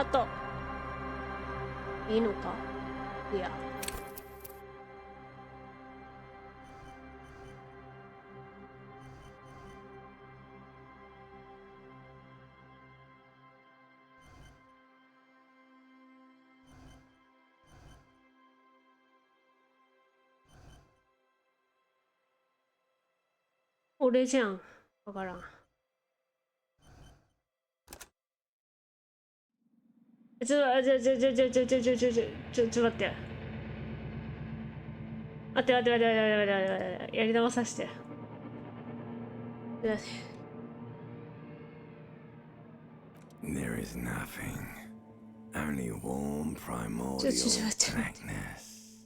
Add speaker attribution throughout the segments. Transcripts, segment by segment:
Speaker 1: あといいのか。いや俺じゃん。わからん。ちょっと待って。やり直させて。
Speaker 2: There is nothing. Only warm
Speaker 1: ちょっ
Speaker 2: primordial
Speaker 1: と待って。
Speaker 2: blackness.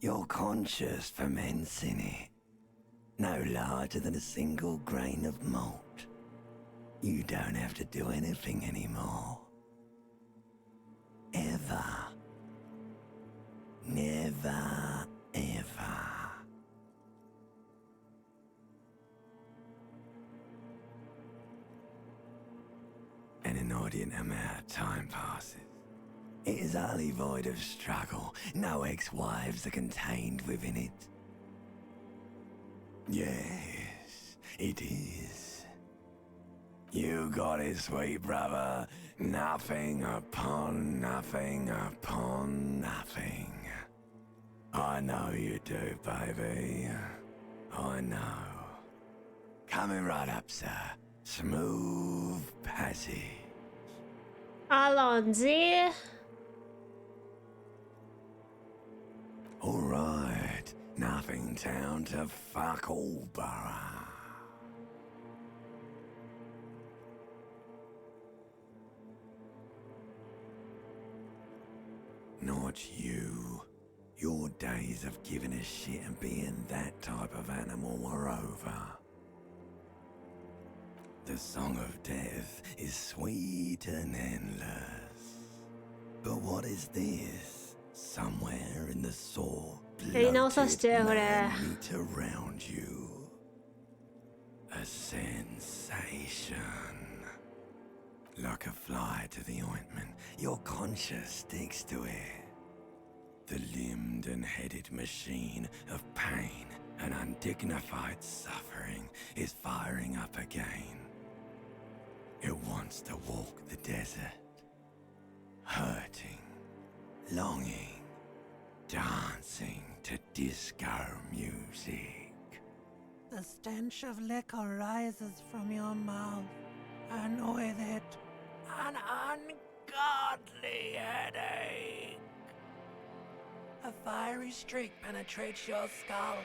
Speaker 2: Your conscious ferments in it. No larger than a single grain of malt. You don't have to do anything anymore. Ever. Never, ever. An inordinate amount of time passes. It is utterly void of struggle. No ex-wives are contained within it. Yes, it is. You got it, sweet brother. Nothing upon nothing upon nothing. I know you do, baby. I know. Coming right up, sir. Smooth passage.
Speaker 1: アロンジー。
Speaker 2: All right. Nothing town to fuck all borough. Not you. Your days of giving a shit and being that type of animal are over. The song of death is sweet and endless. But what is this? Somewhere in the soul,
Speaker 1: やり直させて、これ。
Speaker 2: meet around you. A sensation. Like a fly to the ointment, your conscience sticks to it. The limbed and headed machine of pain and undignified suffering is firing up again. It wants to walk the desert, hurting, longing, dancing to disco music.
Speaker 3: The stench of liquor rises from your mouth, and with it, an ungodly headache. A fiery streak penetrates your skull,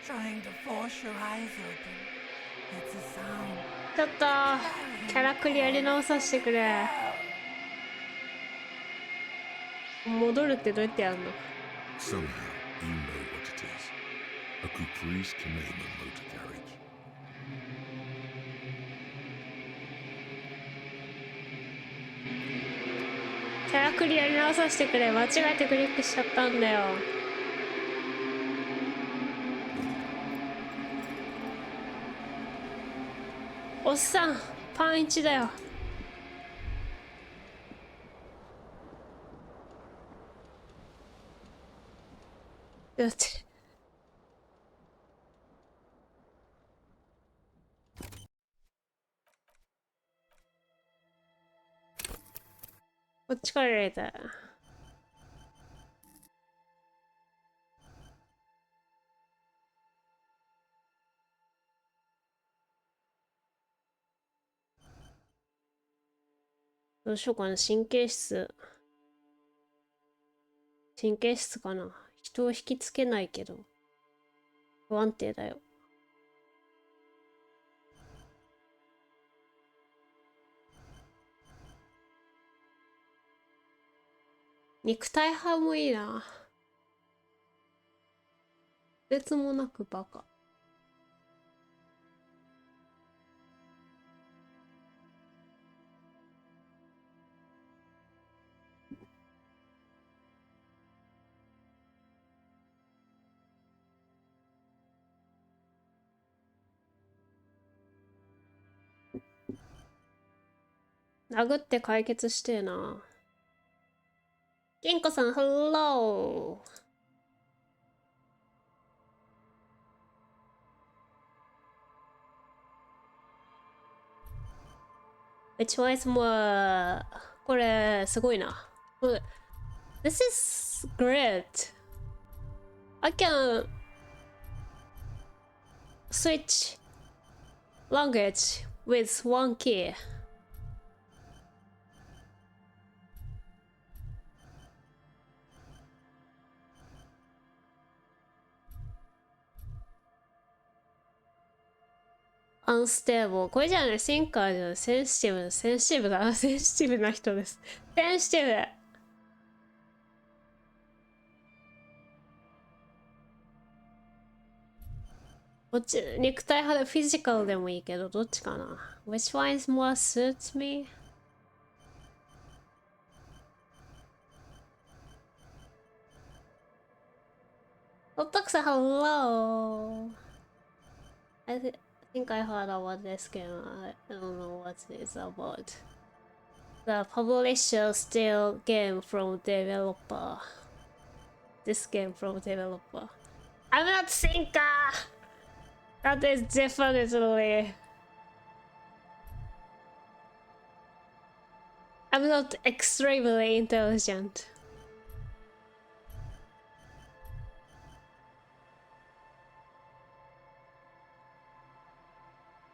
Speaker 3: trying to force your eyes open. It's a sound.
Speaker 1: ちょっとキャラクリやり直させてくれ。戻るってどうやってやるの？
Speaker 4: Somehow, you know what it is. A caprice can name a motor carriage.
Speaker 1: キャラクリやり直させてくれ。間違えてクリックしちゃったんだよ。おっさん、パン1だよ。だって。こっちから入れた。どうしようかな。神経質かな。人を引きつけないけど不安定だよ。肉体派もいいな。別もなくバカ。殴って解決してえな。金庫さん、Hello! Which one is more... これ、すごいな。This is great. I can switch language with one key. Unstable. これじゃない、シンカーじゃない、センシティブ、センシティブだな、センシティブな人です。センシティブ。こっち、肉体派でフィジカルでもいいけど、どっちかな。Which one is more suits me? おったくさん、Hello! I think I heard about this game. I don't know what it's about. The publisher steal game from developer. This game from developer. I'm not thinker! That is definitely... I'm not extremely intelligent.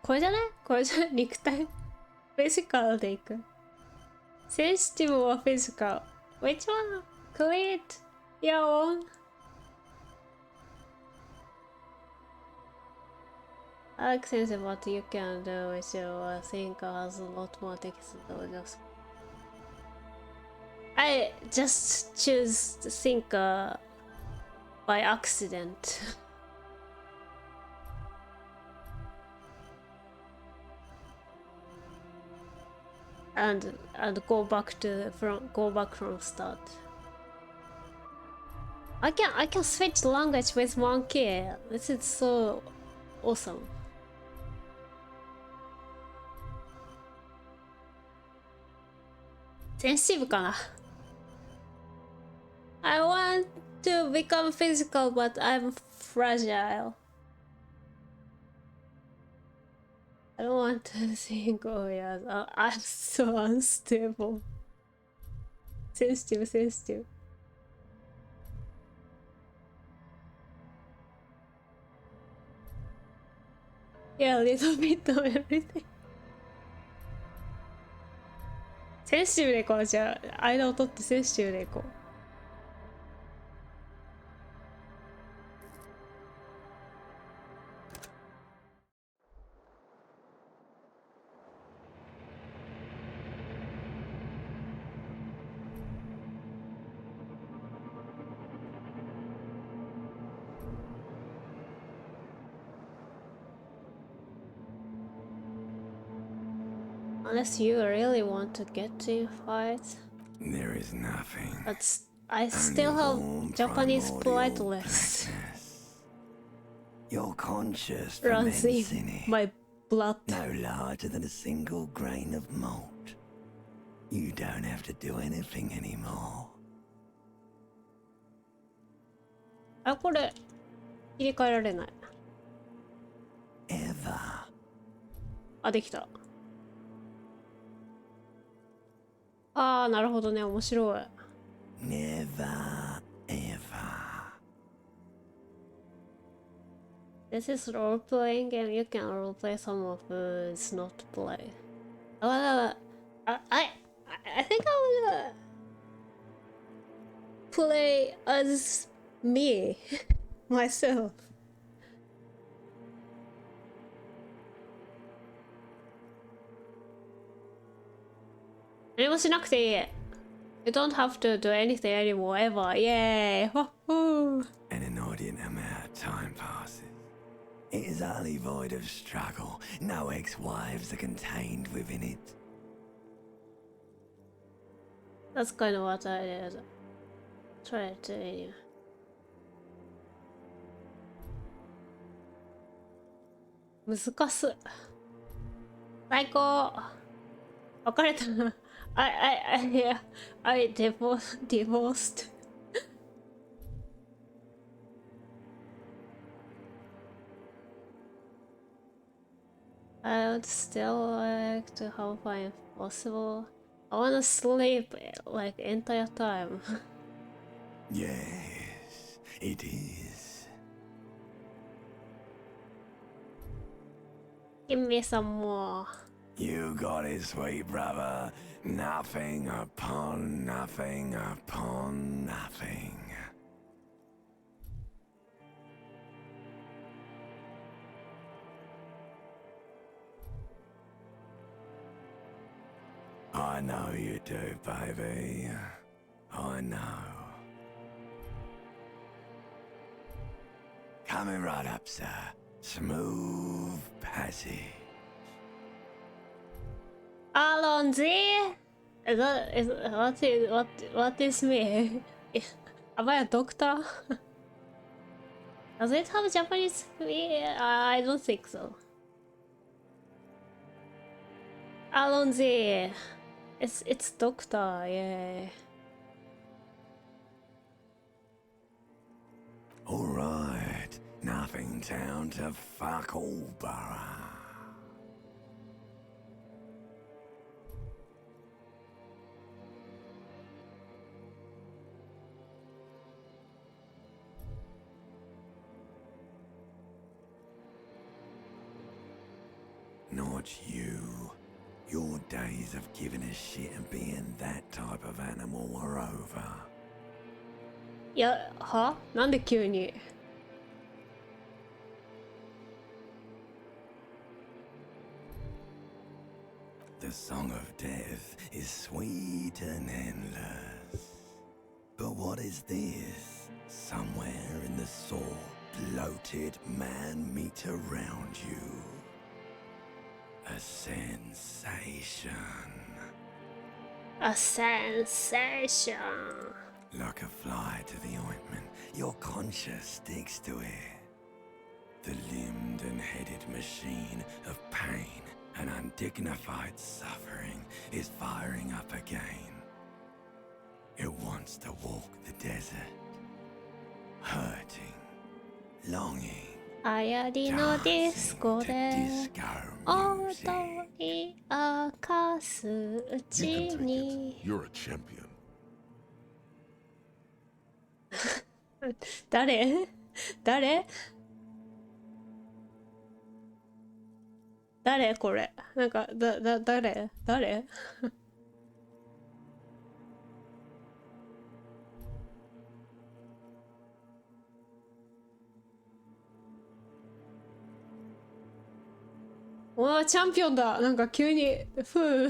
Speaker 1: これじゃね、これじゃね、肉体フィジカルでいく。センシティブはフィジカル。Which one? Create your own? Alex says what you can do with your thinker has a lot more text than just... I just choose the thinker by accident. and go back from start. I can switch language with one key. This is so awesome. Sensitive かな? I want to become physical, but I'm fragile. I don't want to think, oh yeah, I'm so unstable. Sensitive. Yeah, a little bit of everything. センシティブでいこう。じゃあ間を取ってセンシティブでいこう。Unless you really want to get in fights.
Speaker 2: There is nothing.
Speaker 1: But I still have Japanese politeness.
Speaker 2: Your conscious
Speaker 1: Runs
Speaker 2: ferments
Speaker 1: in
Speaker 2: in it,
Speaker 1: my blood.
Speaker 2: no larger than a single grain of malt. You don't have to do anything anymore.
Speaker 1: あ、これ切り替えられない。
Speaker 2: Ever.
Speaker 1: あ、できた。ああ、なるほどね、面白い。
Speaker 2: Never, ever.
Speaker 1: This is role playing game. You can role play some of it's not play. I think I wanna play as me myself. 何もしなくていい。You don't have to do anything anymore ever. Yay! Woohoo!
Speaker 2: An inordinate amount of time passes. It is utterly void of struggle. No ex-wives are contained within it.
Speaker 1: That's kind of what I did. Try to anyway. 難す。最高。別れた。yeah, I divorced. I would still like to have fun if possible. I wanna sleep like entire time.
Speaker 2: Yes, it is.
Speaker 1: Give me some more.
Speaker 2: You got it, sweet brother. Nothing upon nothing upon nothing. I know you do, baby. I know. Coming right up, sir. Smooth passage.
Speaker 1: Alonzi? What is me? Am I a doctor? Does it have Japanese? I don't think so. Alonzi. It's doctor, yeah.
Speaker 2: Alright, nothing town to fuck all borough. Not you. Your days of giving a shit and being that type of animal are over.
Speaker 1: いや、は？なんで急に？
Speaker 2: The song of death is sweet and endless. But what is this? Somewhere in the soul, bloated man meets around you. A sensation.
Speaker 1: A sensation.
Speaker 2: Like a fly to the ointment, your conscience sticks to it. The limbed and headed machine of pain and undignified suffering is firing up again. It wants to walk the desert, hurting, longing,
Speaker 1: 流行りのディス
Speaker 2: dancing
Speaker 1: コ
Speaker 2: to
Speaker 1: で
Speaker 2: disco
Speaker 1: 踊
Speaker 2: music.
Speaker 1: り明かすう
Speaker 4: You
Speaker 1: ち
Speaker 4: can take it.
Speaker 1: に
Speaker 4: You're a champion.
Speaker 1: 誰誰誰これなんか誰うわチャンピオンだなんか急にふう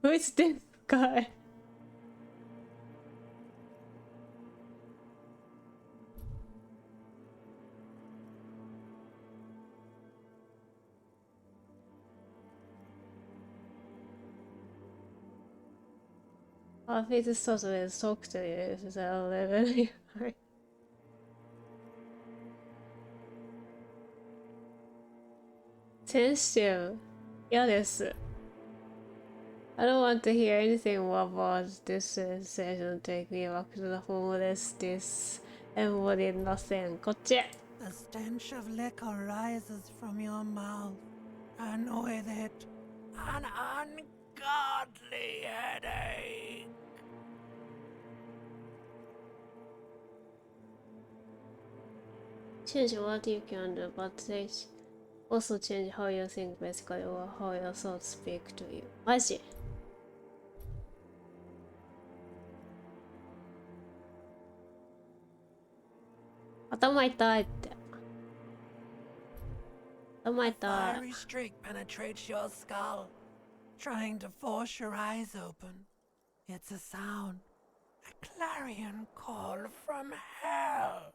Speaker 1: Who is this guy? Our face is supposed to talk to you. So, センシティブ。嫌です。I don't want to hear anything more about this sensation. Take me back to the formless, this embodied nothing. こっち。
Speaker 3: The stench of liquor rises from your mouth, and with it, an ungodly headache.
Speaker 1: Change what you can do, but they also change how you think basically or how your thoughts speak to you. マジ頭痛いって。頭
Speaker 3: A
Speaker 1: 痛い。
Speaker 3: fiery streak penetrates your skull, trying to force your eyes open. It's a sound, a clarion call from hell.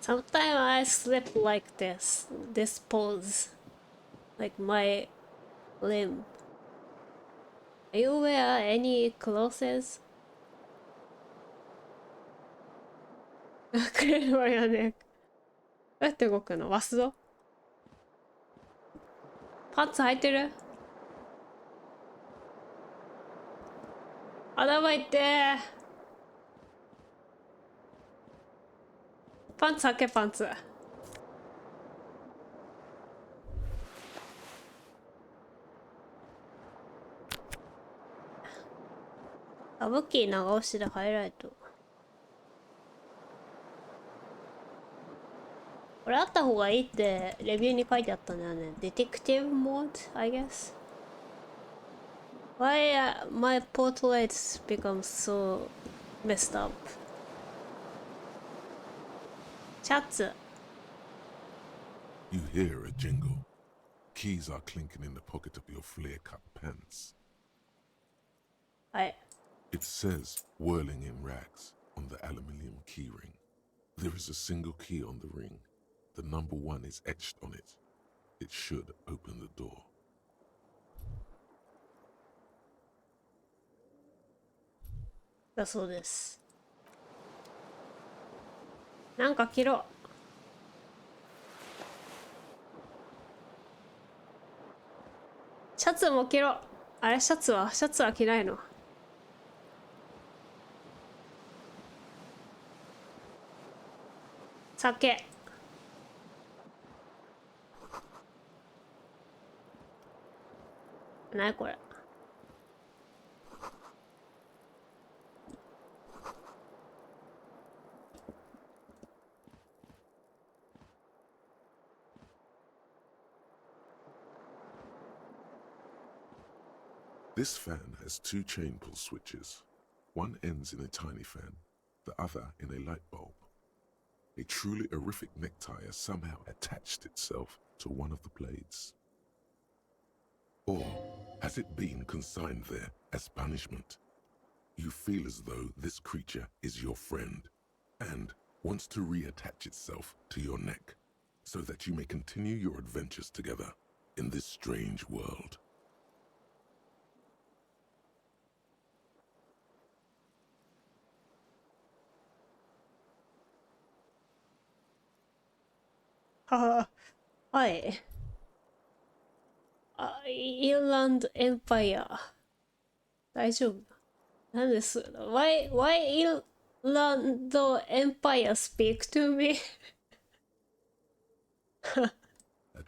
Speaker 1: Sometimes I sleep like this pose, like my limb. you wear any clothes? 車やね。どうやって動くの？ワスド？パンツ履いてる？頭いって。パンツ履け、パンツ。武器長押しでハイライト。これあった方がいいってレビューに書いてあったんだよね。Detective mode, I guess. Why my portraits become so messed up? シャツ。
Speaker 4: You hear a jingle. Keys are clinking in the pocket of your flare-cut pants.
Speaker 1: はい。
Speaker 4: It says whirling in rags on the aluminium keyring. There is a single key on the ring. The number 1 is etched on it. It should open the door.
Speaker 1: だそうです。なんか着ろ。シャツも着ろ。あれ、シャツは着ないの？酒。なにこれ。
Speaker 4: This fan has 2 chain pull switches. One ends in a tiny fan, the other in a light bulb. A truly horrific necktie has somehow attached itself to one of the blades. Or has it been consigned there as punishment? You feel as though this creature is your friend and wants to reattach itself to your neck so that you may continue your adventures together in this strange world.
Speaker 1: ははい。イーランドエンパイア。大丈夫？なんです why イーランドエンパイア speak to me?
Speaker 4: A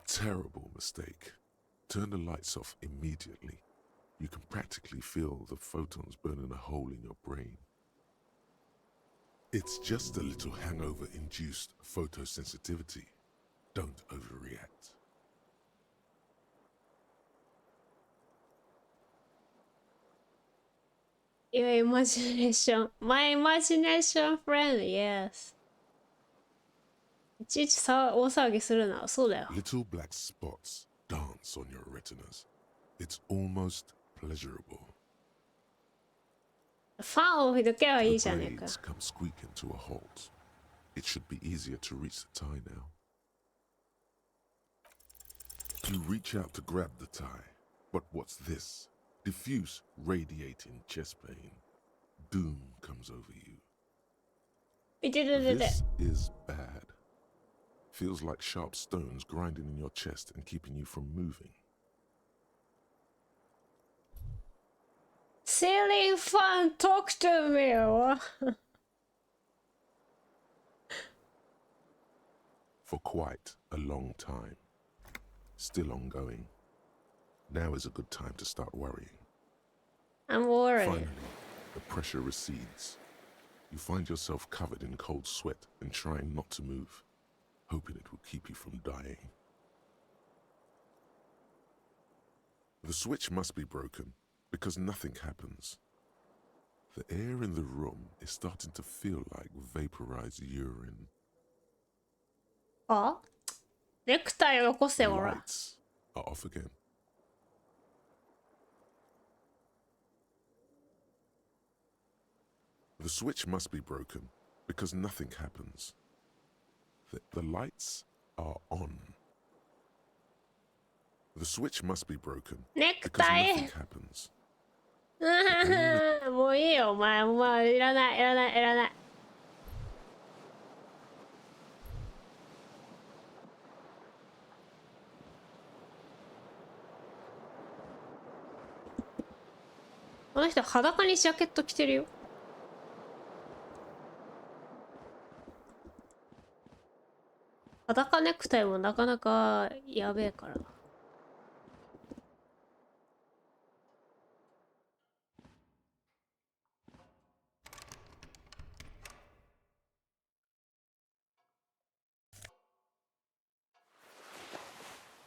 Speaker 4: terrible mistake. Turn the lights off immediately. You can practically feel the photons burning a hole in your brain. It's just a little hangover-induced photosensitivity. Don't overreact.
Speaker 1: Your imagination. My imagination friend, yes. いちいち大騒ぎするな。そうだよ。
Speaker 4: Little black spots dance on your retinas. It's almost pleasurable.
Speaker 1: ファンを吹いとけばい
Speaker 4: The
Speaker 1: いじゃねえか。
Speaker 4: blades come squeaking to a halt. It should be easier to reach the tie now. You reach out to grab the tie. But what's this? Diffuse, radiating chest pain. Doom comes over you.
Speaker 1: いてててて。
Speaker 4: This is bad. Feels like sharp stones grinding in your chest and keeping you from moving.
Speaker 1: Ceiling fan, talk to me!
Speaker 4: For quite a long time. Still ongoing. Now is a good time to start worrying.
Speaker 1: I'm worried.
Speaker 4: Finally, the pressure recedes. You find yourself covered in cold sweat and trying not to move, hoping it will keep you from dying. The switch must be broken because nothing happens. The air in the room is starting to feel like vaporized urine.
Speaker 1: あ、ネクタイをよこせ
Speaker 4: The
Speaker 1: おら。
Speaker 4: lights are off again. The switch must be broken because nothing happens. The lights are on. The switch must be broken
Speaker 1: ネク
Speaker 4: because
Speaker 1: タ
Speaker 4: nothing
Speaker 1: イ。
Speaker 4: happens.
Speaker 1: もういいよ、お前。お前、いらない、いらない、いらない。この人、裸にジャケット着てるよ。裸ネクタイもなかなかやべえから。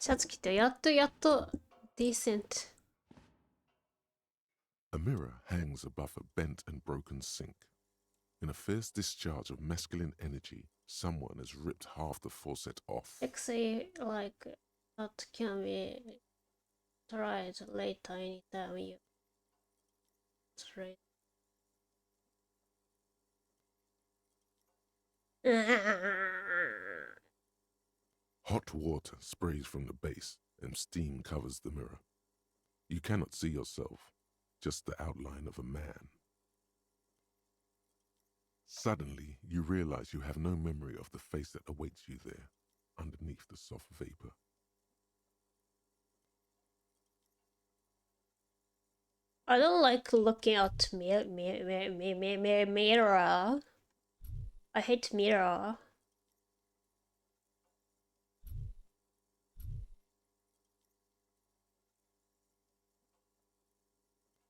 Speaker 1: シャツ着て、やっと、decent.
Speaker 4: A mirror hangs above a bent and broken sink. In a fierce discharge of masculine energy, someone has ripped half the faucet off.
Speaker 1: Sexy, like, that can be tried later anytime you straight.
Speaker 4: Hot water sprays from the base and steam covers the mirror. You cannot see yourself, just the outline of a man. Suddenly, you realize you have no memory of the face that awaits you there, underneath the soft vapor.
Speaker 1: I don't like looking at mirror. I hate mirror.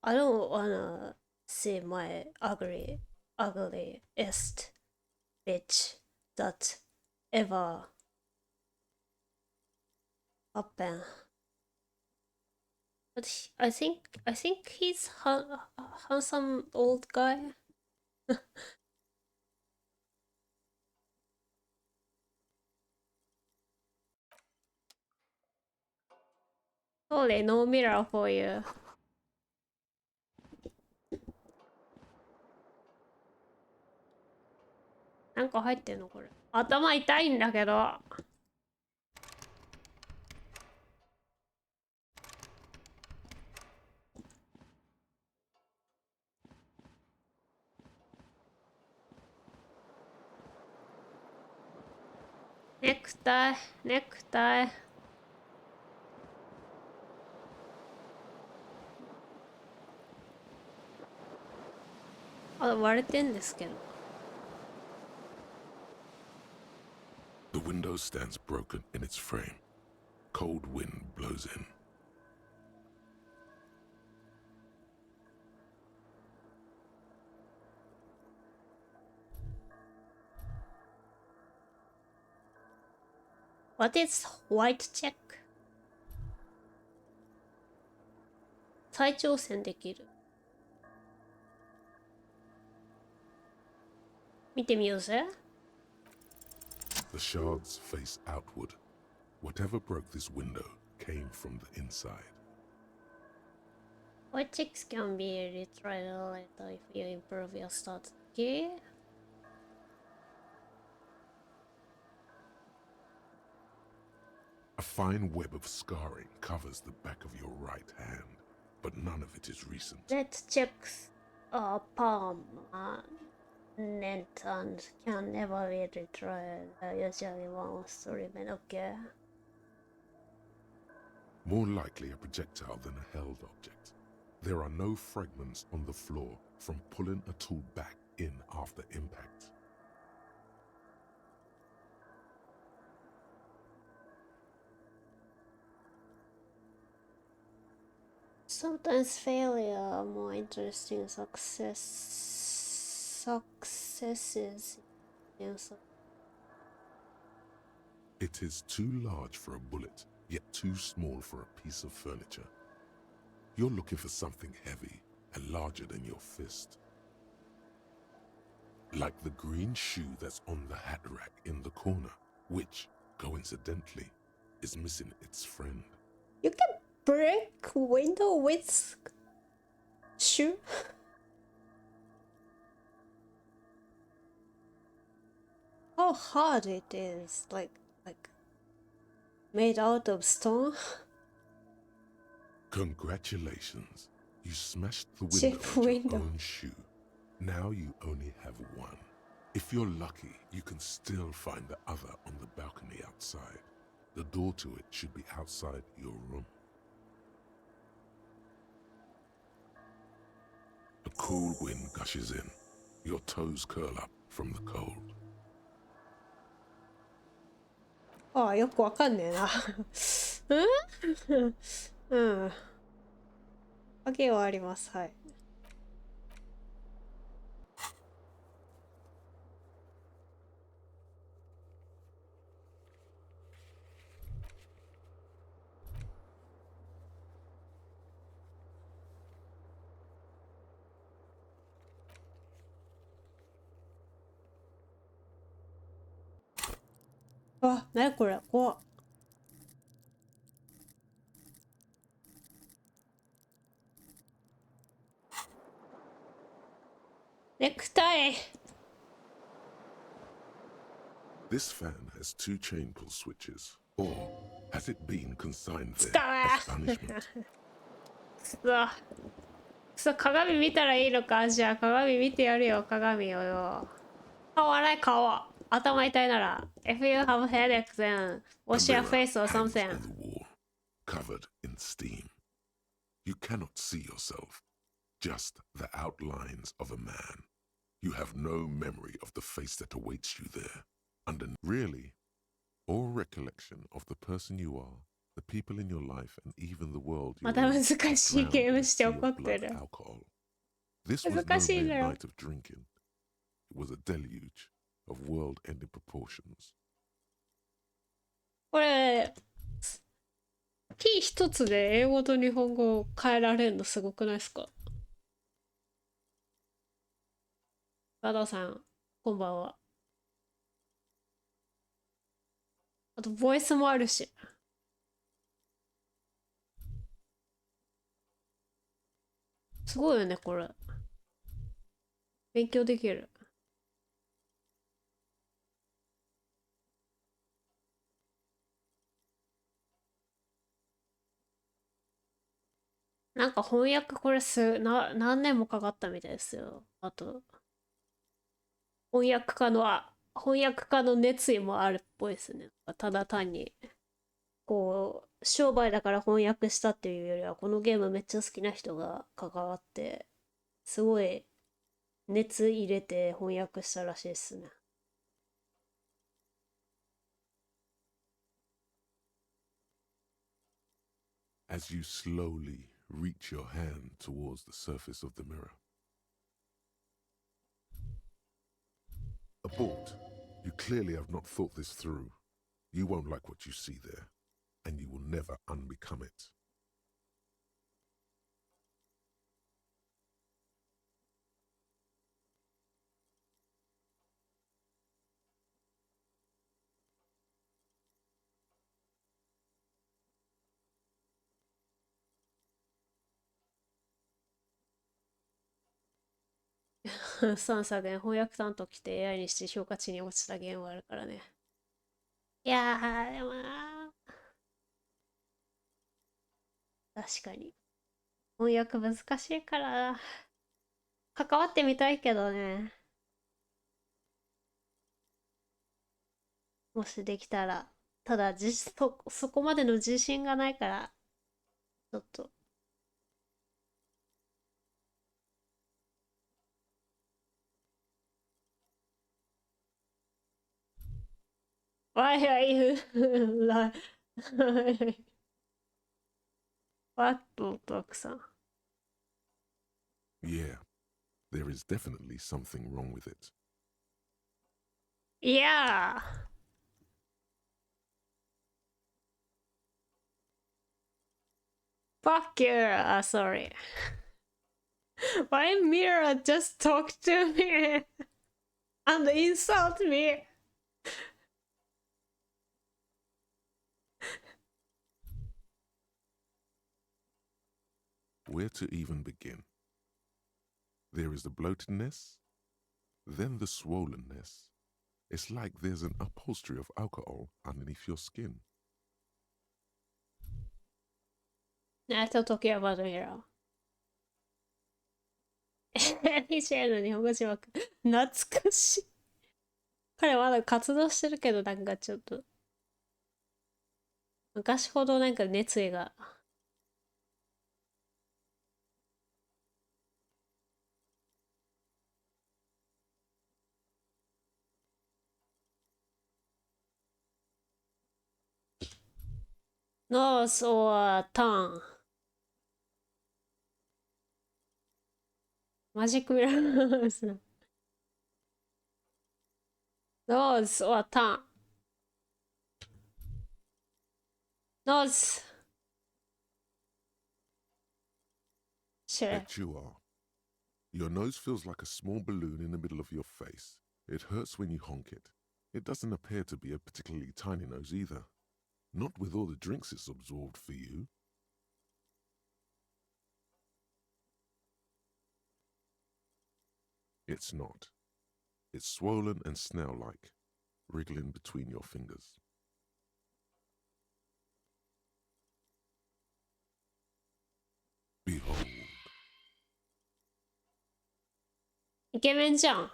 Speaker 1: I don't wanna see my ugliest bitch that ever happened. But I think he's handsome old guy. Sorry, no mirror for you. なんか入ってんのこれ。頭痛いんだけど。ネクタイ、ネクタイ。あ、割れてんですけど。
Speaker 4: The window stands broken in its frame. Cold wind blows in.
Speaker 1: What is white check? 再挑戦できる。見てみようぜ。
Speaker 4: The shards face outward. Whatever broke this window came from the inside.
Speaker 1: White checks can be retried later if you improve your stats. Okay.
Speaker 4: A fine web of scarring covers the back of your right hand, but none of it is recent.
Speaker 1: Red checks are permanent and can never be retried. Usually once to remain. Okay.
Speaker 4: More likely a projectile than a held object. There are no fragments on the floor from pulling a tool back in after impact.
Speaker 1: Sometimes failure are more interesting successes. Yes.
Speaker 4: It is too large for a bullet, yet too small for a piece of furniture. You're looking for something heavy and larger than your fist. Like the green shoe that's on the hat rack in the corner, which, coincidentally, is missing its friend.
Speaker 1: You can break window with shoe. How hard it is, like made out of stone.
Speaker 4: Congratulations. You smashed the window
Speaker 1: Chip
Speaker 4: with your
Speaker 1: window.
Speaker 4: own shoe. Now you only have one. If you're lucky, you can still find the other on the balcony outside. The door to it should be outside your room. A cool wind gushes in. Your toes curl up from the cold.
Speaker 1: ああ、よくわかんねえな。うんうん。影はあります。はい。あ、なにこれ、怖っ。ネクタイ。
Speaker 4: This fan has 2 chain pull switches. Or has it been consigned
Speaker 1: 来
Speaker 4: there
Speaker 1: た
Speaker 4: as
Speaker 1: ー
Speaker 4: punishment?
Speaker 1: くそ、鏡見たらいいのか。じゃあ鏡見てやるよ、鏡をよ。顔洗い、顔。頭痛いなら。If you have headache, then
Speaker 4: A
Speaker 1: wash your
Speaker 4: mirror
Speaker 1: face or
Speaker 4: hangs
Speaker 1: something.
Speaker 4: on the wall, covered in steam. You cannot see yourself, just the outlines of a man. You have no memory of the face that awaits you there. Really, or recollection of the person you are, the people in your life, and even the world
Speaker 1: ま
Speaker 4: you're
Speaker 1: た
Speaker 4: in,
Speaker 1: 難
Speaker 4: are
Speaker 1: しい
Speaker 4: drowned
Speaker 1: ゲー
Speaker 4: in
Speaker 1: ム
Speaker 4: a
Speaker 1: して
Speaker 4: sea
Speaker 1: 怒
Speaker 4: of
Speaker 1: って
Speaker 4: blood
Speaker 1: る。
Speaker 4: alcohol. This was
Speaker 1: 難
Speaker 4: no
Speaker 1: しいんだ
Speaker 4: mere
Speaker 1: よ。
Speaker 4: night of drinking. It was a deluge of world-ending proportions.
Speaker 1: これ、キー一つで英語と日本語を変えられるのすごくないですか？ガダさん、こんばんは。あと、ボイスもあるし。すごいよね、これ。勉強できる。なんか翻訳これ何年もかかったみたいですよ。あと、翻訳家の熱意もあるっぽいですね。ただ単に、こう、商売だから翻訳したっていうよりは、このゲームめっちゃ好きな人が関わって、すごい熱入れて翻訳したらしいですね。
Speaker 4: As you slowly reach your hand towards the surface of the mirror. Abort. You clearly have not thought this through. You won't like what you see there, and you will never unbecome it.
Speaker 1: 3作で翻訳担当来て AI にして評価値に落ちたゲームあるからね。いやー、でもなー、確かに。翻訳難しいからな。関わってみたいけどね。もしできたら。ただそこまでの自信がないから、ちょっと。わいやいら、ワットトクさん。
Speaker 4: Yeah, there is definitely something wrong with it.
Speaker 1: いやー。Fuck you! Sorry. Why mirror just talk to me and insult me?
Speaker 4: Where to even begin? There is the bloatedness, then the swollenness. It's like there's an upholstery of alcohol underneath your skin.
Speaker 1: Not talking about the mirror. LCA の日本語字幕。懐かしい。彼まだ活動してるけど、なんかちょっと、昔ほどなんか熱意が。North or Turn? マジックミラーですね。North or Turn? North. Shit.
Speaker 4: Bet you are. Your nose feels like a small balloon in the middle of your face. It hurts when you honk it. It doesn't appear to be a particularly tiny nose either. Not with all the drinks it's absorbed for you. It's not. It's swollen and snail-like, wriggling between your fingers. Behold.
Speaker 1: イケメンじゃん。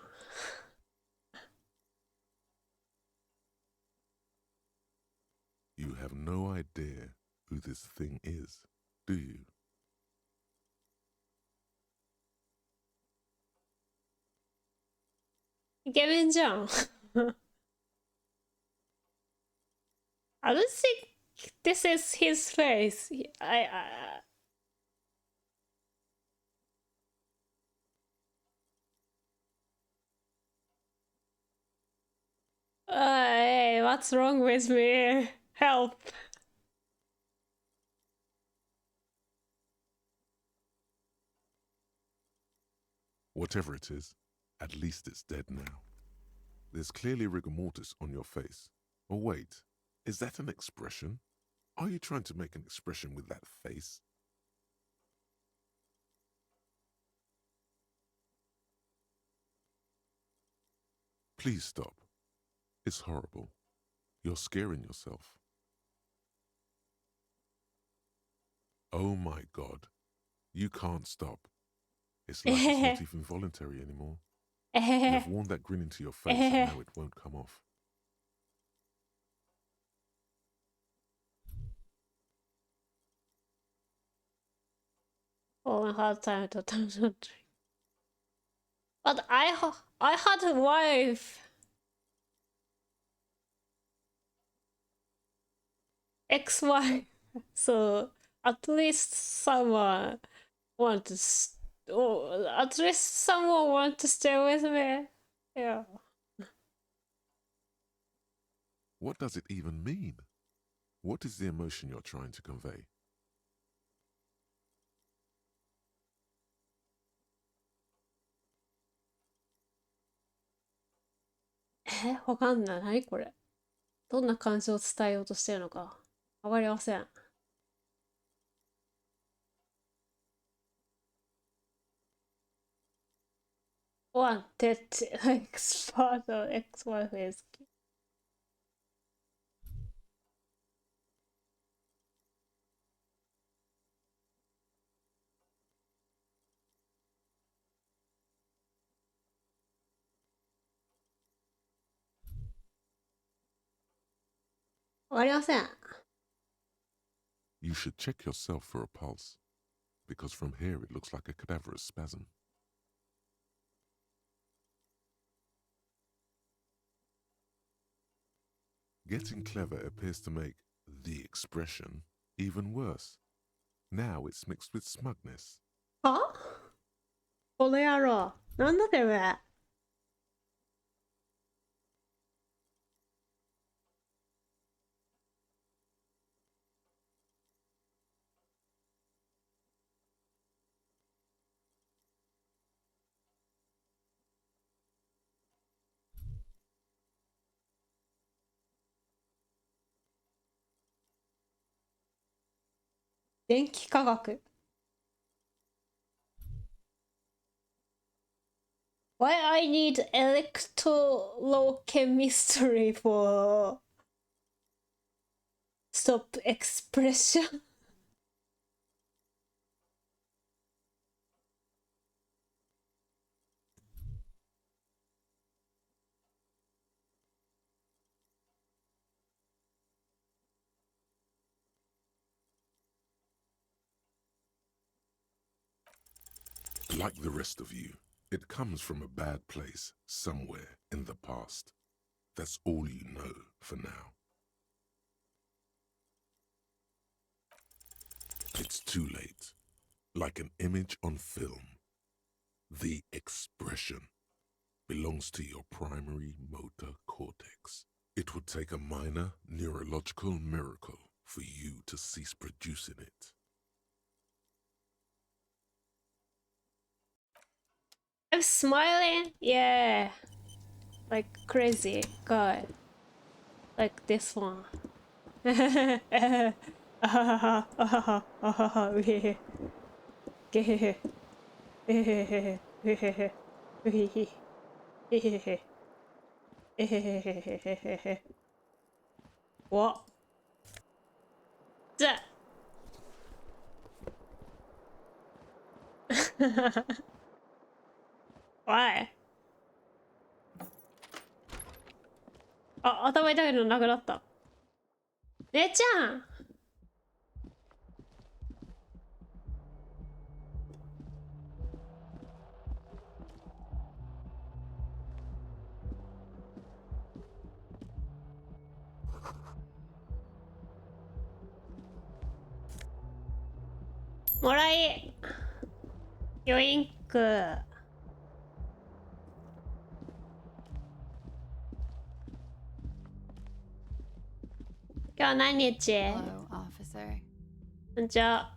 Speaker 4: You have no idea who this thing is, do you?
Speaker 1: イケメンじゃん。I don't think this is his face. Hey, what's wrong with me? Help.
Speaker 4: Whatever it is, at least it's dead now. There's clearly rigor mortis on your face. Oh wait, is that an expression? Are you trying to make an expression with that face? Please stop. It's horrible. You're scaring yourself. Oh my God. You can't stop. It's like it's not even voluntary anymore. You've worn that grin into your face and now it won't come off.
Speaker 1: Oh, a hard time to tell the truth. But I had a wife. Ex-wife. So at least someone want to at least someone want to stay with me. Yeah.
Speaker 4: What does it even mean? What is the emotion you're trying to convey?
Speaker 1: わかんない。何これ。どんな感情を伝えようとしてるのか。わかりません。Wanted ex-partner, ex-wife is. わかりません。
Speaker 4: You should check yourself for a pulse, because from here it looks like a cadaverous spasm. Getting clever appears to make the expression even worse. Now it's mixed with smugness.
Speaker 1: はこの野郎。なんだてめえ。電気科学。Why I need electrochemistry for stop expression?
Speaker 4: Like the rest of you, it comes from a bad place somewhere in the past. That's all you know for now. It's too late. Like an image on film, the expression belongs to your primary motor cortex. It would take a minor neurological miracle for you to cease producing it.
Speaker 1: I'm smiling. Yeah. Like crazy guy. Like this one. What? Why? あ、頭痛いのなくなった。姉ちゃんもらいヨインク今日何日
Speaker 5: Hello, officer.
Speaker 1: こんにちは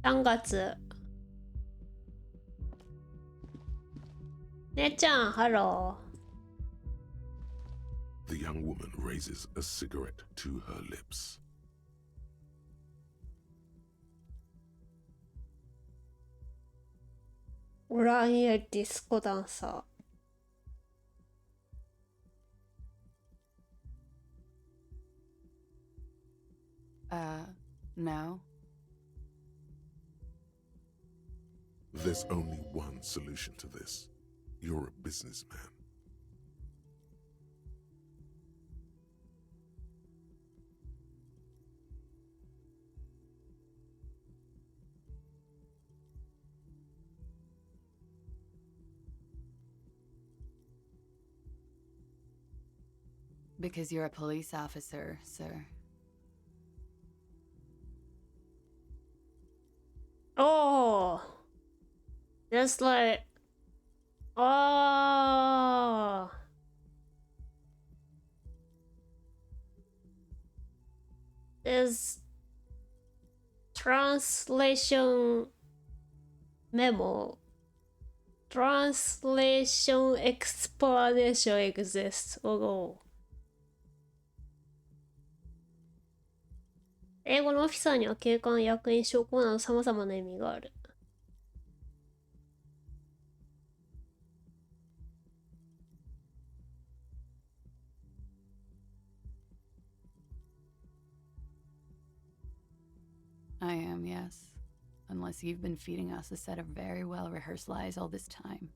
Speaker 1: 3月姉ちゃんハロ
Speaker 4: The young woman raises a cigarette to her lips.
Speaker 1: ーオランエディスコダンサ
Speaker 5: No.
Speaker 4: There's only one solution to this. You're a businessman.
Speaker 5: Because you're a police officer, sir.
Speaker 1: Oh, just like oh, there's translation memo. Translation explanation exists. Oh. 英語のオフィサーには警官、役員、証拠など様々な意味がある。
Speaker 5: I am, yes. Unless you've been feeding us a set of very well-rehearsed lies all this time.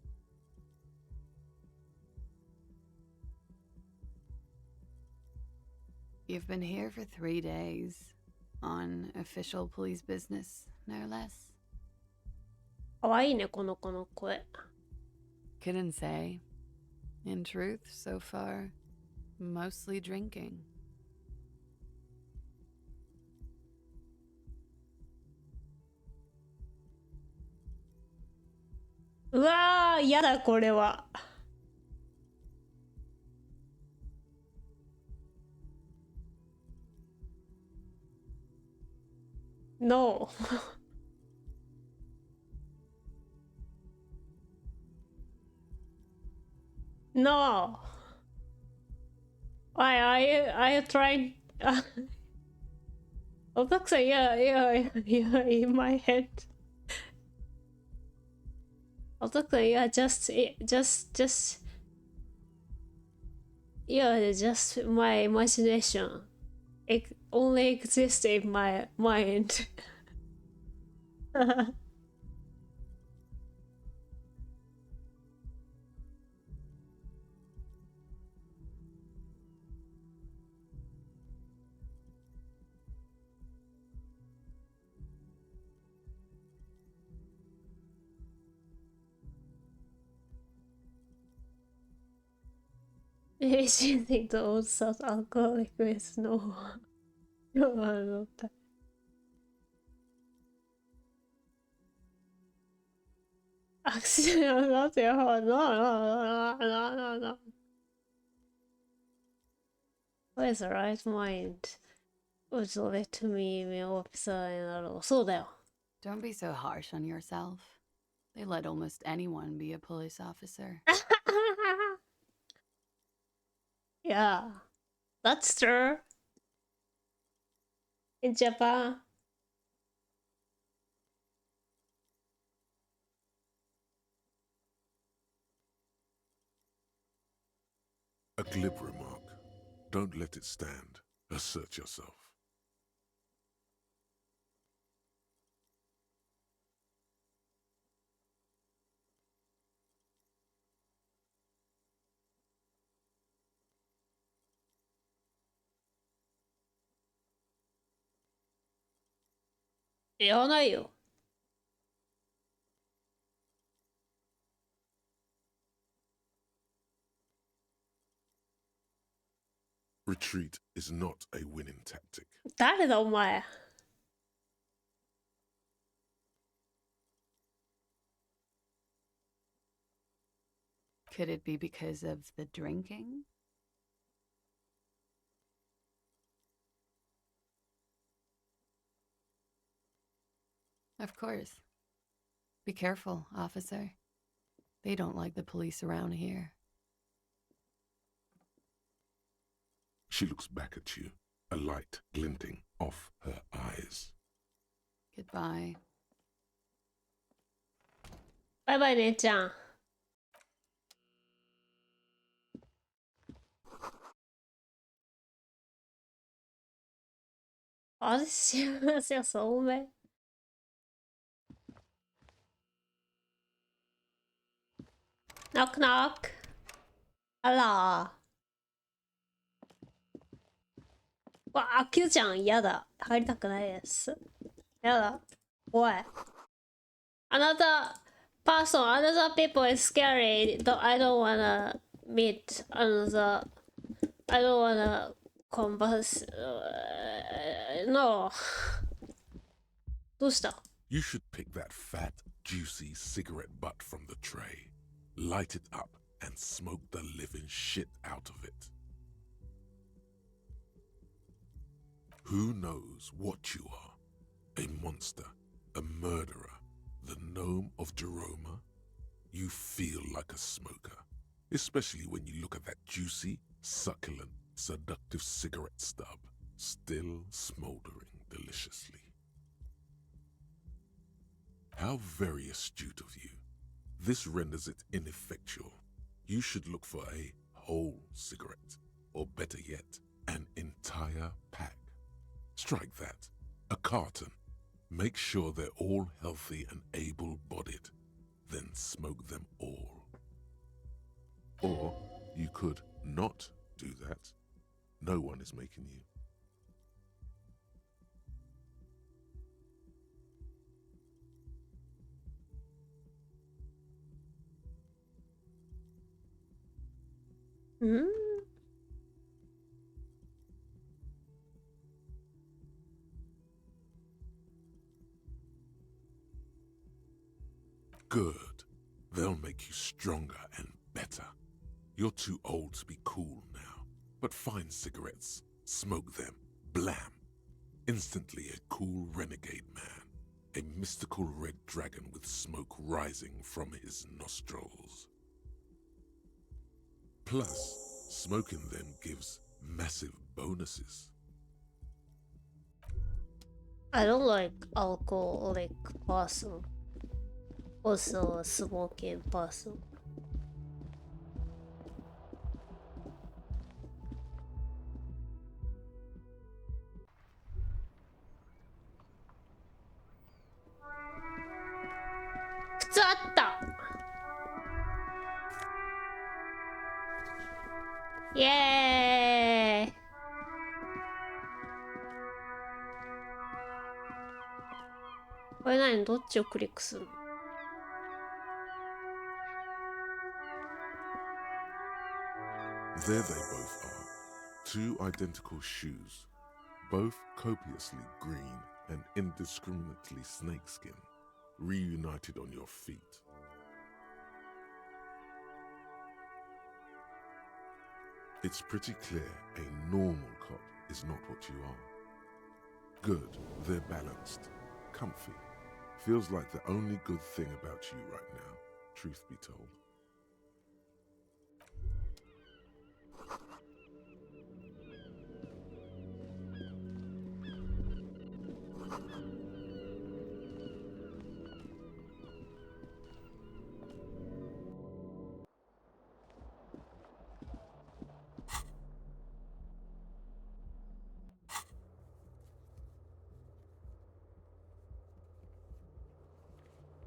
Speaker 5: You've been here for 3 days. On official police business, no less.
Speaker 1: かわいいね、この子の声。
Speaker 5: Couldn't say. In truth, so far, mostly drinking.
Speaker 1: うわー、やだ、これは。No. No. Why are you trying? おたくさん、yeah, in my head. おたくさん、yeah, yeah, just my imagination. It only exists in my mind. Maybe she thinks the old soft alcoholic is no. No, actually, I'm not your heart. No. What is the right mind? Would let me be officer in a row. そうだよ。
Speaker 5: Don't be so harsh on yourself. They let almost anyone be a police officer.
Speaker 1: Yeah, that's true. In Japan.
Speaker 4: A glib remark. Don't let it stand. Assert yourself.
Speaker 1: Yo.
Speaker 4: Retreat is not a winning tactic.
Speaker 1: 誰だお前
Speaker 5: Could it be because of the drinking? Of course. Be careful, officer. They don't like the police around here.
Speaker 4: She looks back at you, a light glinting off her eyes.
Speaker 5: Goodbye.
Speaker 1: バイバイ姉ちゃん。あれ幸せはそうめ。Knock knock. あら。わあ、Q ちゃん嫌だ。入りたくないです。やだ。おい。Another person, another people is scary. I don't wanna meet another. I don't wanna converse. No. どうした
Speaker 4: You should pick that fat, juicy cigarette butt from the tray, light it up, and smoke the living shit out of it. Who knows what you are? A monster, a murderer, the gnome of Jeroma? You feel like a smoker, especially when you look at that juicy, succulent, seductive cigarette stub, still smoldering deliciously. How very astute of you. This renders it ineffectual. You should look for a whole cigarette, or better yet, an entire pack. Strike that. A carton. Make sure they're all healthy and able-bodied. Then smoke them all. Or you could not do that. No one is making you. Good. They'll make you stronger and better. You're too old to be cool now, but find cigarettes, smoke them, blam. Instantly a cool renegade man, a mystical red dragon with smoke rising from his nostrils. Plus, smoking them gives massive bonuses.
Speaker 1: I don't like alcoholic person. Also a smoking person.靴あったイエーイこれ何どっちをクリックするの
Speaker 4: There they both are. Two identical shoes, both copiously green and indiscriminately snakeskin, reunited on your feet. It's pretty clear a normal cop is not what you are. Good, they're balanced, comfy. Feels like the only good thing about you right now, truth be told.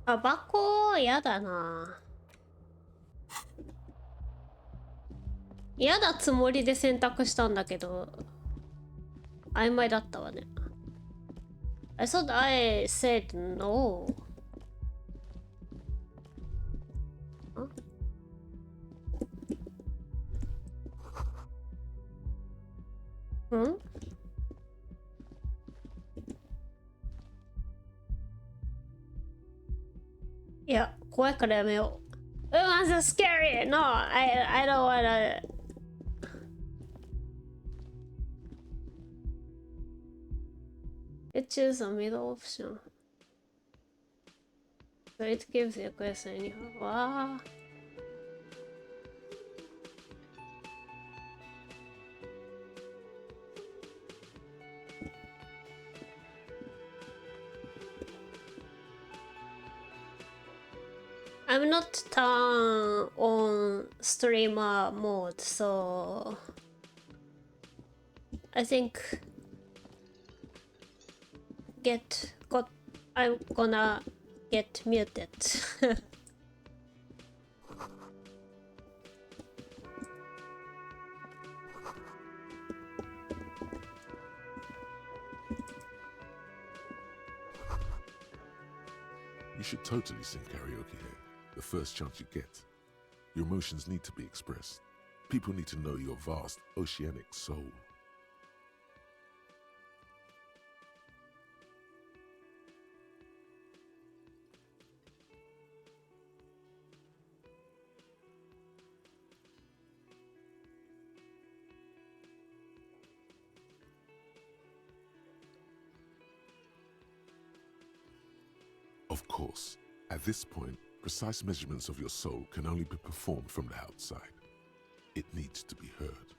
Speaker 1: タバコやだな。嫌だつもりで選択したんだけど曖昧だったわね。I thought I said no. ん？いや、怖いからやめよう。I'm so scary! No, I don't wanna. It choose a middle option. So it gives you a question anyhow. わあ。I'm not turn on streamer mode, so I think I'm gonna get muted.
Speaker 4: You should totally sing karaoke here, the first chance you get. Your emotions need to be expressed. People need to know your vast, oceanic soul. Of course, at this point, precise measurements of your soul can only be performed from the outside. It needs to be heard.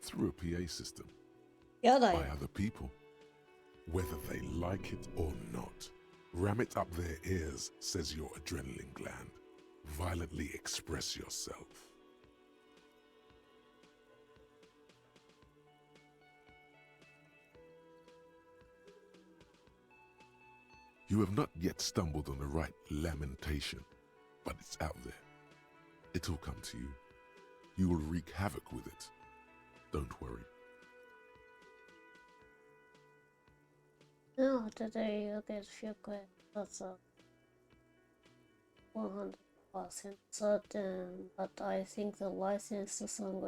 Speaker 4: Through a PA system.
Speaker 1: By
Speaker 4: other people. Whether they like it or not. Ram it up their ears, says your adrenaline gland. Violently express yourself. You have not yet stumbled on the right lamentation, but it's out there. It'll come to you. You will wreak havoc with it. Don't worry.
Speaker 1: No, today you get few questions. That's a 100% certain, but I think the licensed song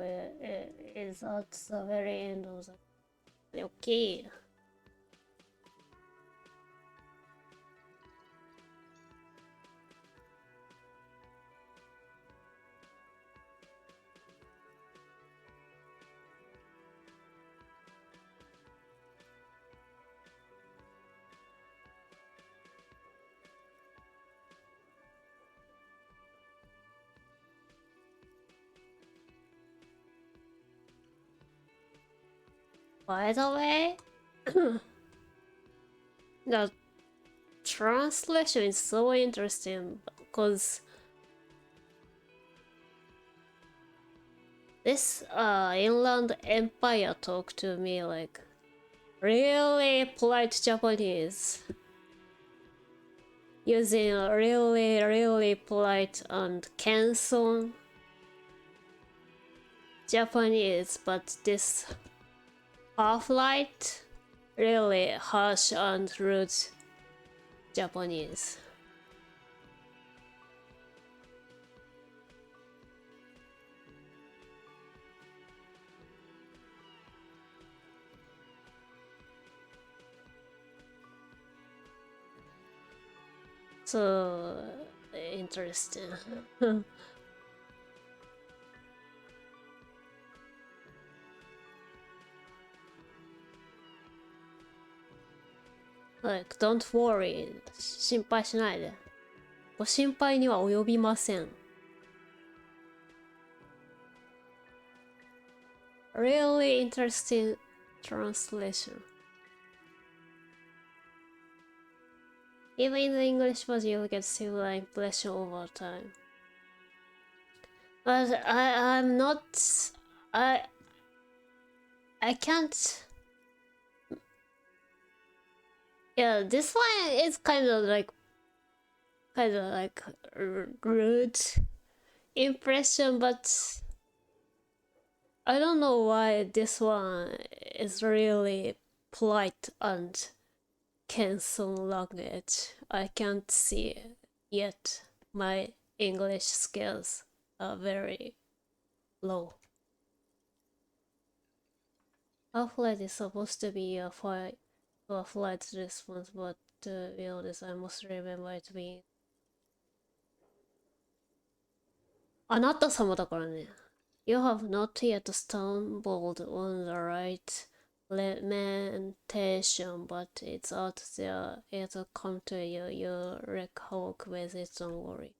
Speaker 1: is at the very end of the. Okay. By the way, the translation is so interesting because this Inland Empire talked to me like really polite Japanese, using really polite and canson Japanese, but this Half-Light really harsh and rude Japanese. So interesting. Like, don't worry. 心配しないで。ご心配には及びません。Really interesting translation. Even in the English version, you'll get similar impression over time. But I'm not. I can't. Yeah, this one is kind of like rude impression, but I don't know why this one is really polite and cancel language. I can't see yet. My English skills are very low. Half-Life is supposed to be a flight response, but to be honest, I must remember it being あなた様だからね。You have not yet stumbled on the right lamentation, but it's out there. It'll come to you. You wreak havoc with it, don't worry.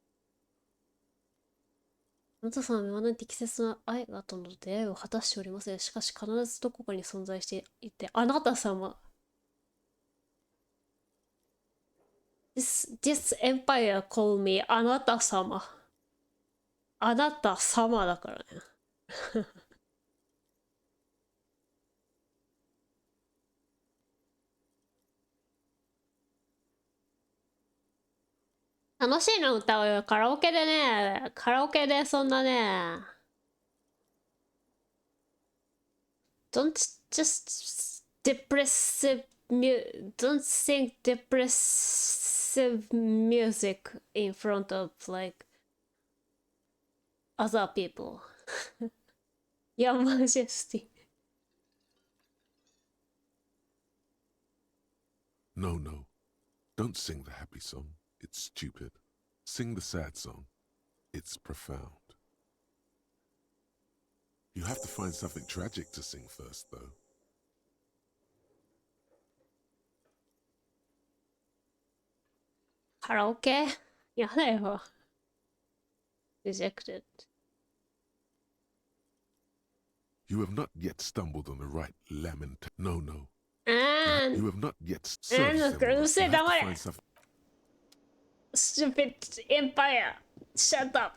Speaker 1: あなた様は未だに適切な愛がとの出会いを果たしておりません。しかし必ずどこかに存在していて、あなた様。This empire call me あなた様。あなた様だからね。楽しいの歌うよ。カラオケでね、カラオケでそんなね、don't just don't sing depressive music in front of like other people. Your Majesty.
Speaker 4: No, no. Don't sing the happy song. It's stupid. Sing the sad song. It's profound. You have to find something tragic to sing first, though.
Speaker 1: カラオケやだよ。Rejected.
Speaker 4: You have not yet stumbled on the right lament. No, no.
Speaker 1: And
Speaker 4: You have not yet
Speaker 1: and
Speaker 4: served
Speaker 1: the
Speaker 4: them.
Speaker 1: girl said,
Speaker 4: You have to
Speaker 1: "Damn it.
Speaker 4: find something.
Speaker 1: Stupid empire. Shut up."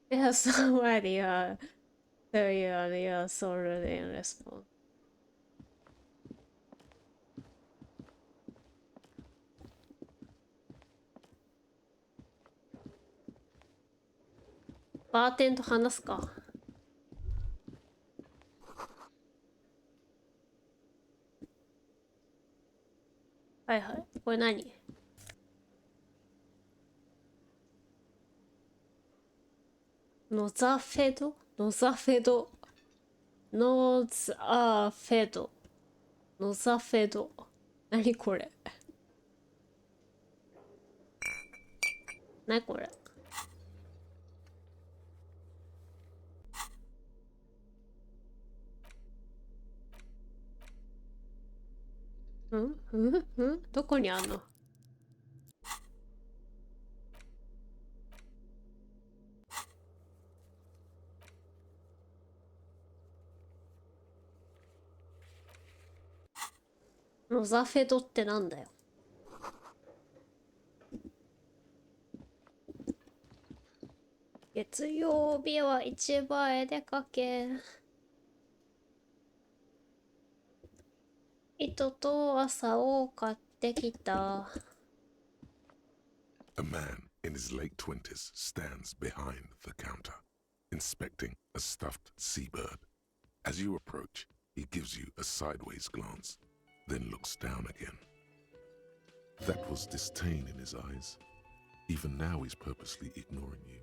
Speaker 1: Yeah, somebody tell you're so rude in response. Bartender と話すか。はいはい。これ何？ノザフェド？ノザフェド。ノザフェド。ノザフェド。何これ？何これ？どこにあんの？ノザフェドってなんだよ。月曜日は市場へ出かけ。糸と朝を買ってきた。
Speaker 4: A man in his late 20s stands behind the counter, inspecting a stuffed seabird. As you approach, he gives you a sideways glance, then looks down again. That was disdain in his eyes. Even now he's purposely ignoring you.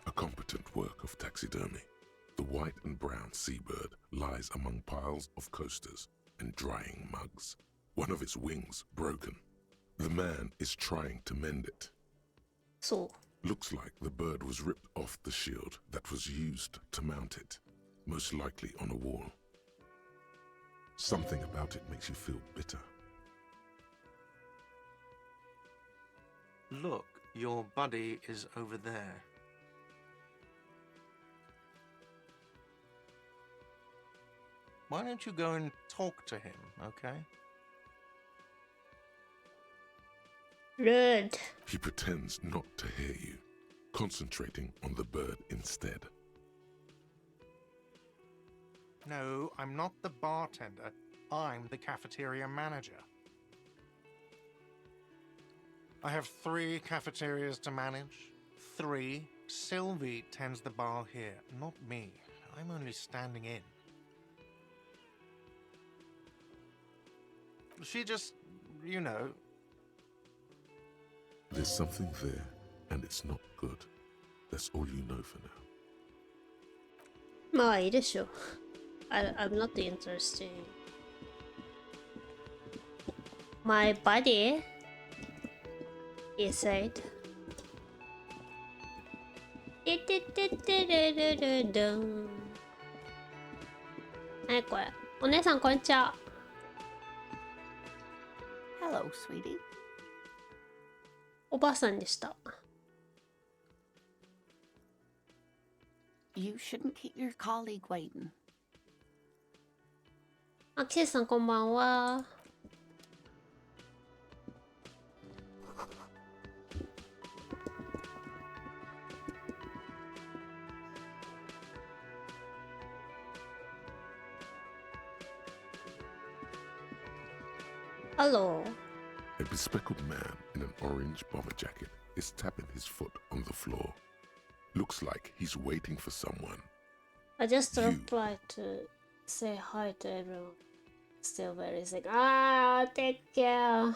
Speaker 4: A competent work of taxidermy. The white and brown seabird lies among piles of coasters and drying mugs. One of its wings broken. The man is trying to mend it.
Speaker 1: So,
Speaker 4: Looks like the bird was ripped off the shield that was used to mount it, most likely on a wall. Something about it makes you feel bitter.
Speaker 6: Look, your buddy is over there. Why don't you go and talk to him, okay?
Speaker 1: rude.
Speaker 4: He pretends not to hear you, concentrating on the bird instead.
Speaker 6: No, I'm not the bartender. I'm the cafeteria manager. I have 3 cafeterias to manage. 3. Sylvie tends the bar here, not me. I'm only standing in. She just, you know.
Speaker 4: There's something there, and it's not good. That's all you know for now.
Speaker 1: まあいいでしょ。I'm not interested. My buddy, he said. ててててれれれれん。何これ。お姉さんこんにちは。
Speaker 7: Hello, sweetie.
Speaker 1: おばあさんでした。
Speaker 7: You shouldn't keep your colleague waiting.
Speaker 1: あ、キセさんこんばんは。Hello.
Speaker 4: A bespectacled man in an orange bomber jacket is tapping his foot on the floor. Looks like he's waiting for someone.
Speaker 1: I just
Speaker 4: You.
Speaker 1: replied to say hi to everyone. Still very sick. Ah, take care.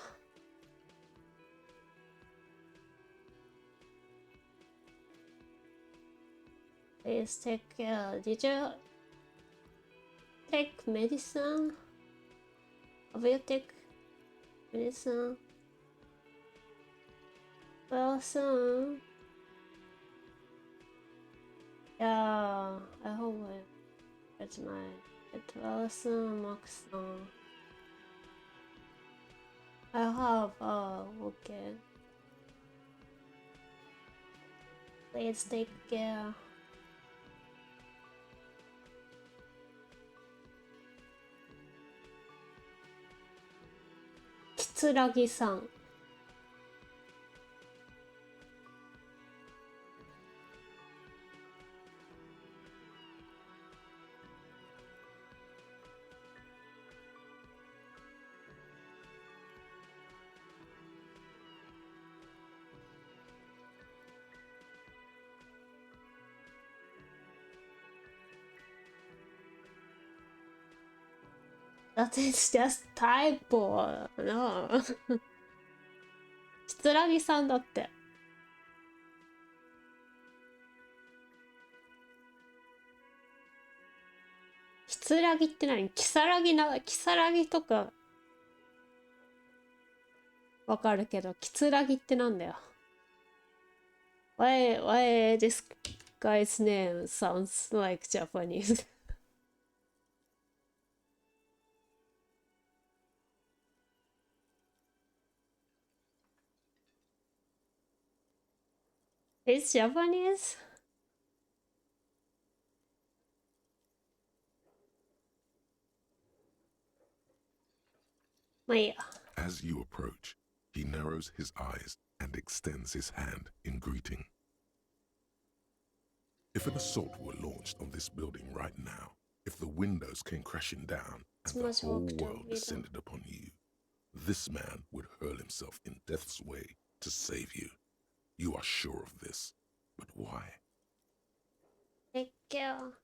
Speaker 1: Please take care. Did you take medicine? Have you take medicine? Well, soon. Yeah, I hope it's my get well soon, Max-san. I have, okay. Please take care. Kitsuragi-san. That is just typo. No. キツラギさんだって。キツラギって何？キサラギとかわかるけど、キツラギってなんだよ。Why this guy's name sounds like Japanese? It's Japanese?
Speaker 4: As you approach, he narrows his eyes and extends his hand in greeting. If an assault were launched on this building right now, if the windows came crashing down and the whole world descended upon you, this man would hurl himself in death's way to save you. You are sure of this, but why?
Speaker 1: Take care.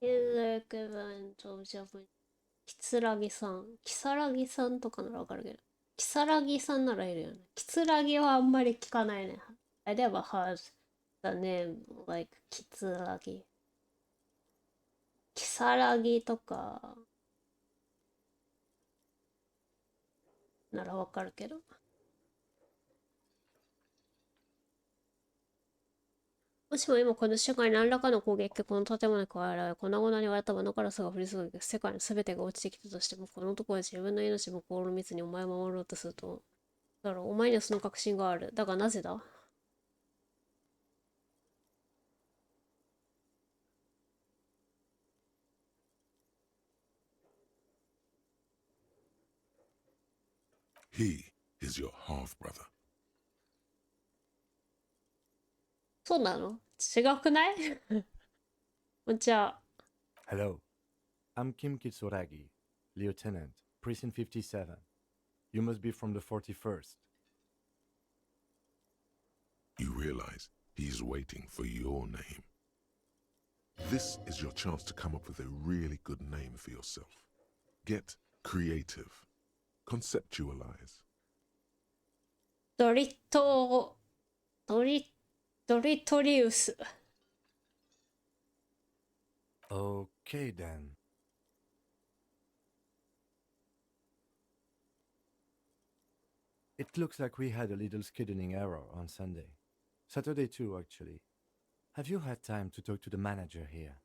Speaker 1: is the equivalent of Japanese キツラギさん。キサラギさんとかならわかるけど。キサラギさんならいるよね。キツラギはあんまり聞かないね。I never heard the name like キツラギ。キサラギとかならわかるけど。もしも今この世界に何らかの攻撃がこの建物に加えられ、粉々に割れた窓ガラスが降り注ぎ、世界の全てが落ちてきたとしても、この男は自分の命も心の密にお前を守ろうとすると。だからお前にはその確信がある。だがなぜだ？
Speaker 4: He is your half-brother.
Speaker 1: そうなの？違くない？こんにちは。
Speaker 8: Hello, I'm Kim Kitsuragi, Lieutenant, Precinct 57. You must be from the 41st.
Speaker 4: You realize he's waiting for your name. This is your chance to come up with a really good name for yourself. Get creative. Conceptualize.
Speaker 1: ドリトリウス。
Speaker 8: Okay then. It looks like we had a little scheduling error on Sunday. Saturday too, actually. Have you had time to talk to the manager here?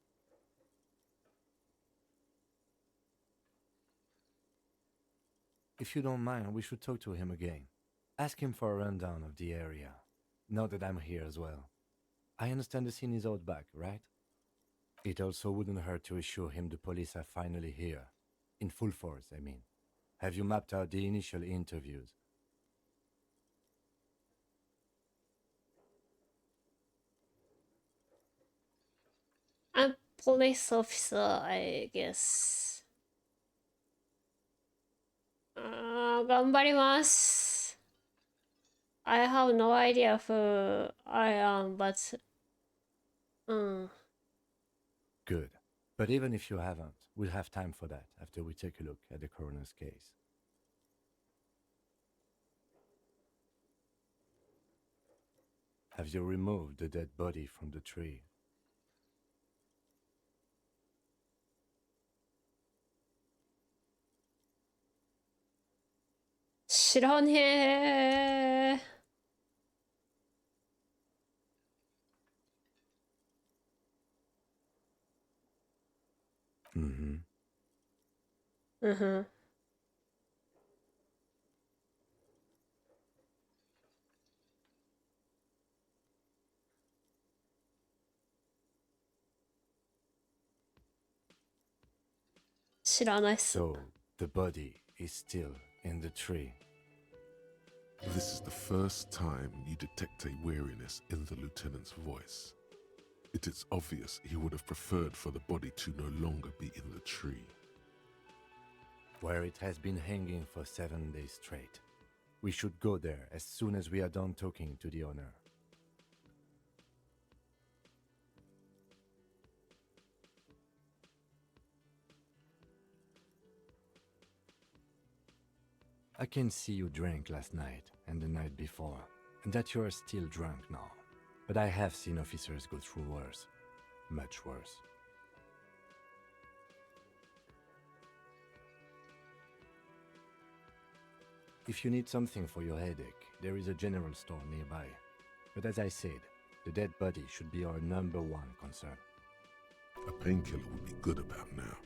Speaker 8: If you don't mind, we should talk to him again. Ask him for a rundown of the area. Now that I'm here as well. I understand the scene is out back, right? It also wouldn't hurt to assure him the police are finally here. In full force, I mean. Have you mapped out the initial interviews?
Speaker 1: I'm police officer, I guess. 頑張ります。I have no idea who I am, but...
Speaker 8: Good. But even if you haven't, we'll have time for that after we take a look at the coroner's case. Have you removed the dead body from the tree?
Speaker 1: 知らねえ。
Speaker 8: Mm-hmm.
Speaker 1: うんふん。知らないっす。
Speaker 8: So, the body is still in the tree.
Speaker 4: This is the first time you detect a weariness in the lieutenant's voice. It is obvious he would have preferred for the body to no longer be in the tree.
Speaker 8: Where it has been hanging for 7 days straight. We should go there as soon as we are done talking to the owner. I can see you drank last night and the night before, and that you are still drunk now. But I have seen officers go through worse. Much worse. If you need something for your headache, there is a general store nearby. But as I said, the dead body should be our #1 concern.
Speaker 4: A painkiller would be good about now.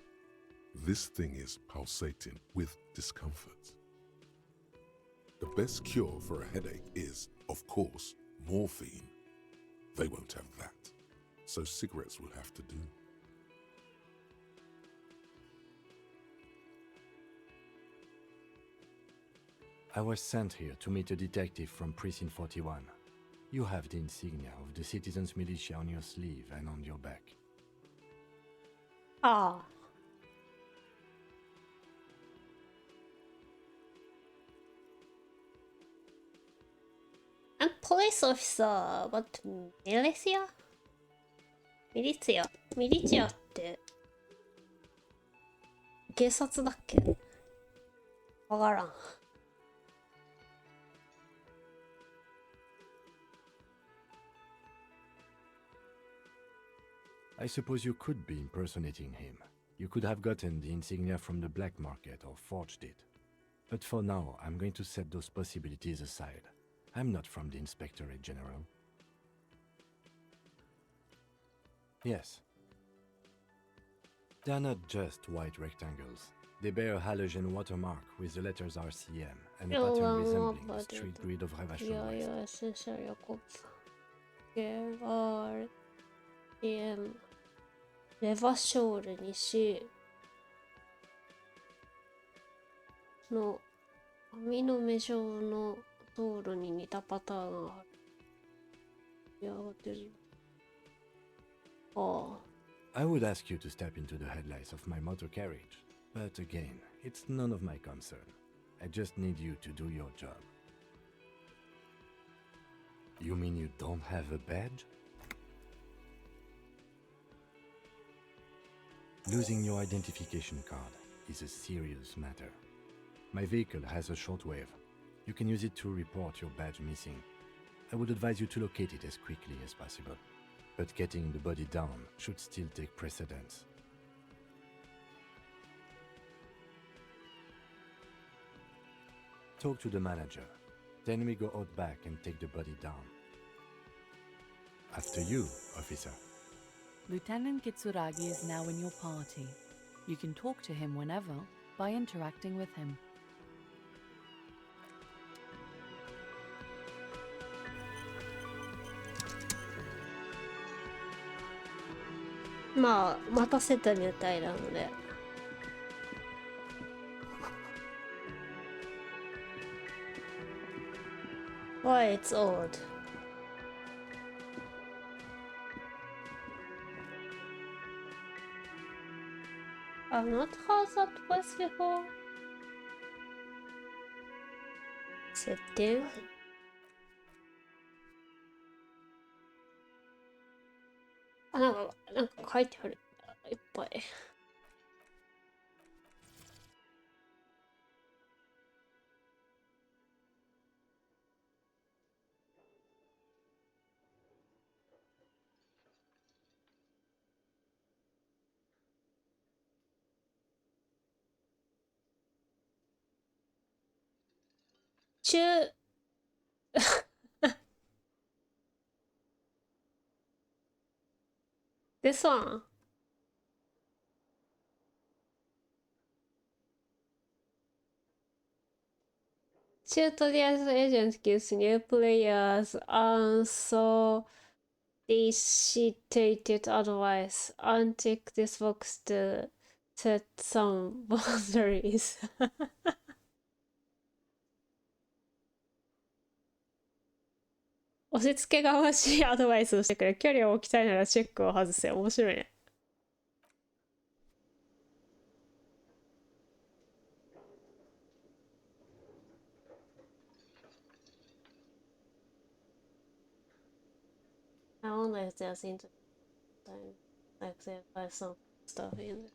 Speaker 4: This thing is pulsating with discomfort. The best cure for a headache is, of course, morphine. They won't have that, so cigarettes will have to do.
Speaker 8: I was sent here to meet a detective from Precinct 41. You have the insignia of the Citizens Militia on your sleeve and on your back.
Speaker 1: ああ。I'm police officer, but militia? ミリツィアって警察だっけ？わからん。
Speaker 8: I suppose you could be impersonating him. You could have gotten the insignia from the black market or forged it. But for now, I'm going to set those possibilities aside. I'm not from the Inspectorate General. Yes. They are not just white rectangles. They bear a halogen watermark with the letters RCM and a pattern resembling the street grid of Ravachol West.
Speaker 1: Ja, essential Jakobs. Det var en Ravachol 西の網の目状の道路に似たパターンがある。いや、上がってる。ああ。
Speaker 8: I would ask you to step into the headlights of my motor carriage, but again, it's none of my concern. I just need you to do your job. You mean you don't have a badge? Losing your identification card is a serious matter. My vehicle has a shortwave. You can use it to report your badge missing. I would advise you to locate it as quickly as possible. But getting the body down should still take precedence. Talk to the manager. Then we go out back and take the body down. After you, officer.
Speaker 9: Lieutenant Kitsuragi is now in your party. You can talk to him whenever by interacting with him.
Speaker 1: まあ、待たせたみたいなので。Why it's old? I've not heard that voice before. 設定あ、なんか書いてある。いっぱい。This one. Tutorial agent gives new players unsolicited advice. Untick this box to set some boundaries. 押し付けがましいアドバイスをしてくれ。距離を置きたいならチェックを外せ。面白いね。I wonder if there's internet time. Like there are some stuff in there.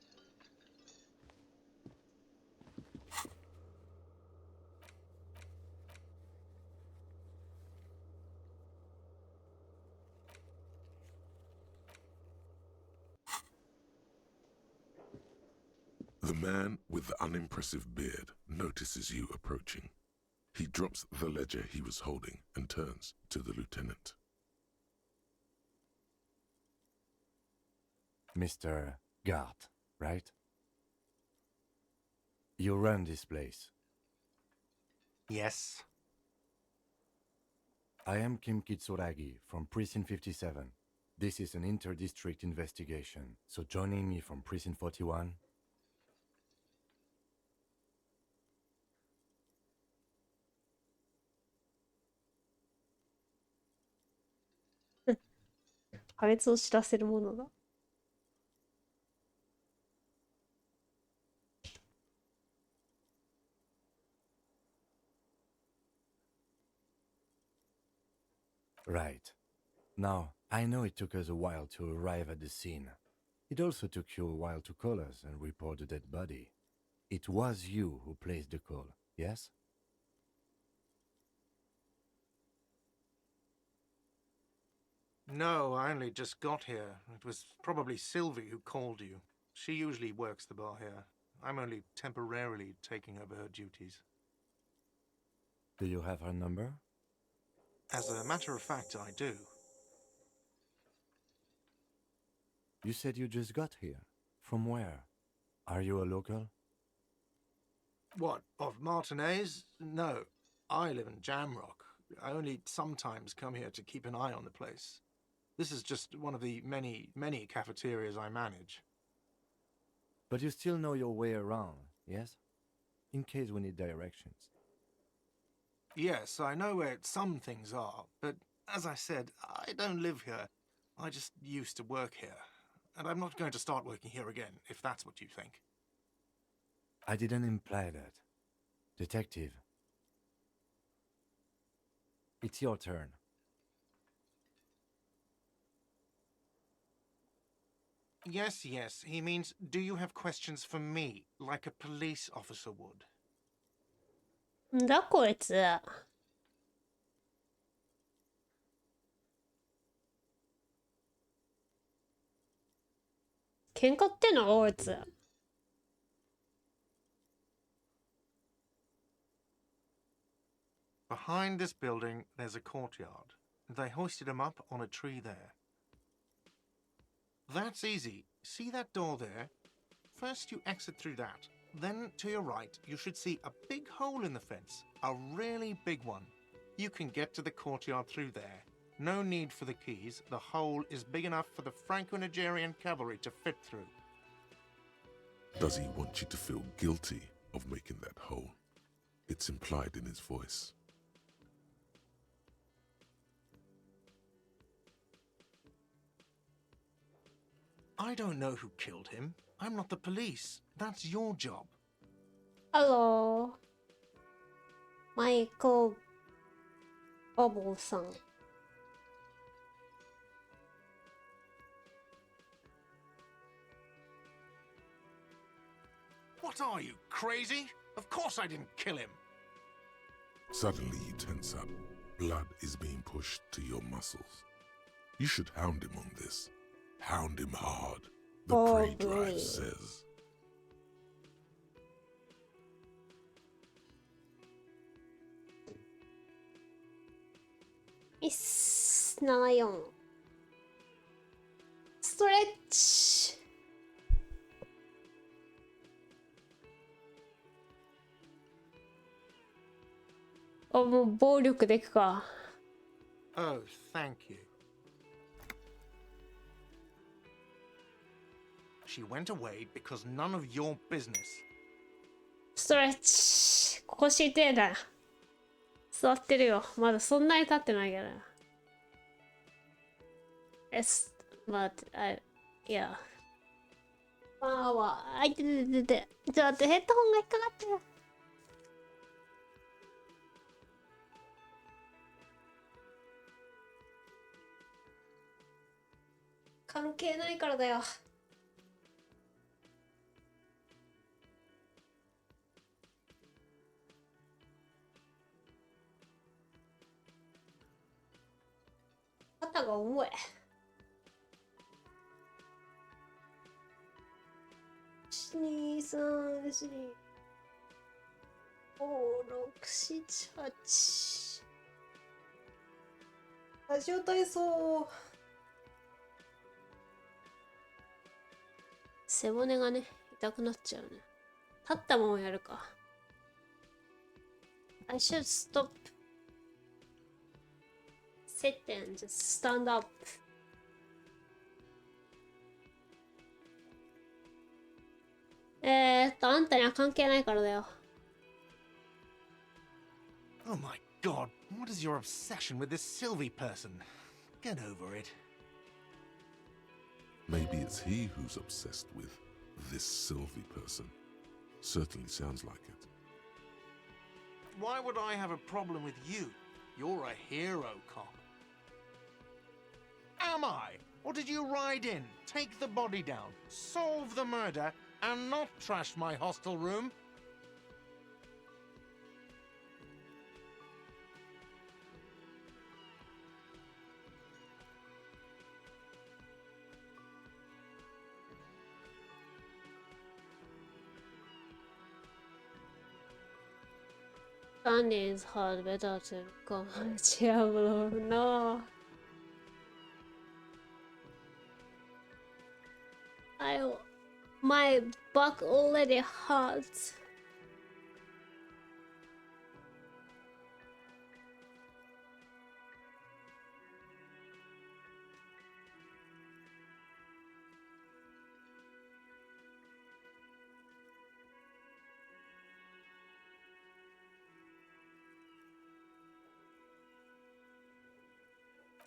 Speaker 4: The man with the unimpressive beard notices you approaching. He drops the ledger he was holding and turns to the lieutenant.
Speaker 8: Mr. Gart, right? You run this place.
Speaker 6: Yes.
Speaker 8: I am Kim Kitsuragi from Precinct 57. This is an inter-district investigation, so joining me from Precinct 41...
Speaker 1: 破滅を知らせるものだ。
Speaker 8: Right. Now, I know it took us a while to arrive at the scene. It also took you a while to call us and report the dead body. It was you who placed the call, yes?
Speaker 6: No, I only just got here. It was probably Sylvie who called you. She usually works the bar here. I'm only temporarily taking over her duties.
Speaker 8: Do you have her number?
Speaker 6: As a matter of fact, I do.
Speaker 8: You said you just got here. From where? Are you a local?
Speaker 6: What, of Martinez? No, I live in Jamrock. I only sometimes come here to keep an eye on the place. This is just one of the many, many cafeterias I manage.
Speaker 8: But you still know your way around, yes? In case we need directions.
Speaker 6: Yes, I know where some things are, but as I said, I don't live here. I just used to work here. And I'm not going to start working here again, if that's what you think.
Speaker 8: I didn't imply that. Detective. It's your turn.
Speaker 6: Yes, yes, he means, do you have questions for me, like a police officer would?
Speaker 1: んだこいつ。喧嘩ってんのかこいつ。
Speaker 6: Behind this building, there's a courtyard. They hoisted him up on a tree there. That's easy. See that door there? First you exit through that. Then, to your right, you should see a big hole in the fence. A really big one. You can get to the courtyard through there. No need for the keys. The hole is big enough for the Franco-Nigerian cavalry to fit through.
Speaker 4: Does he want you to feel guilty of making that hole? It's implied in his voice.
Speaker 6: I don't know who killed him. I'm not the police. That's your job.
Speaker 1: Hello. マイク・バボーさん。
Speaker 6: What are you, crazy? Of course I didn't kill him.
Speaker 4: Suddenly you tense up. Blood is being pushed to your muscles. You should hound him on this. Hound him hard, the prey drive says.
Speaker 1: Miss 74ストレッチ。あ、もう暴力でいくか。
Speaker 6: Oh, thank you. She went away because none of your business.
Speaker 1: ストレッチ。腰痛えな。座ってるよ。まだそんなに経ってないけど。いや。あいてててて。ちょっと待って、ヘッドホンが引っかかってる。関係ないからだよ。肩が重い。123456788。ラジオ体操。背骨がね、痛くなっちゃうね。立ったままやるか。I should stop. Sit and just stand up. あんたには関係ないからだよ。
Speaker 6: Oh my god, what is your obsession with this Sylvie person? Get over it.
Speaker 4: Maybe it's he who's obsessed with this Sylvie person. Certainly sounds like it.
Speaker 6: Why would I have a problem with you? You're a hero cop. Am I? Or did you ride in, take the body down, solve the murder, and not trash my hostel room.
Speaker 1: Sunny is hard without a Diablo. No. My back already hurts.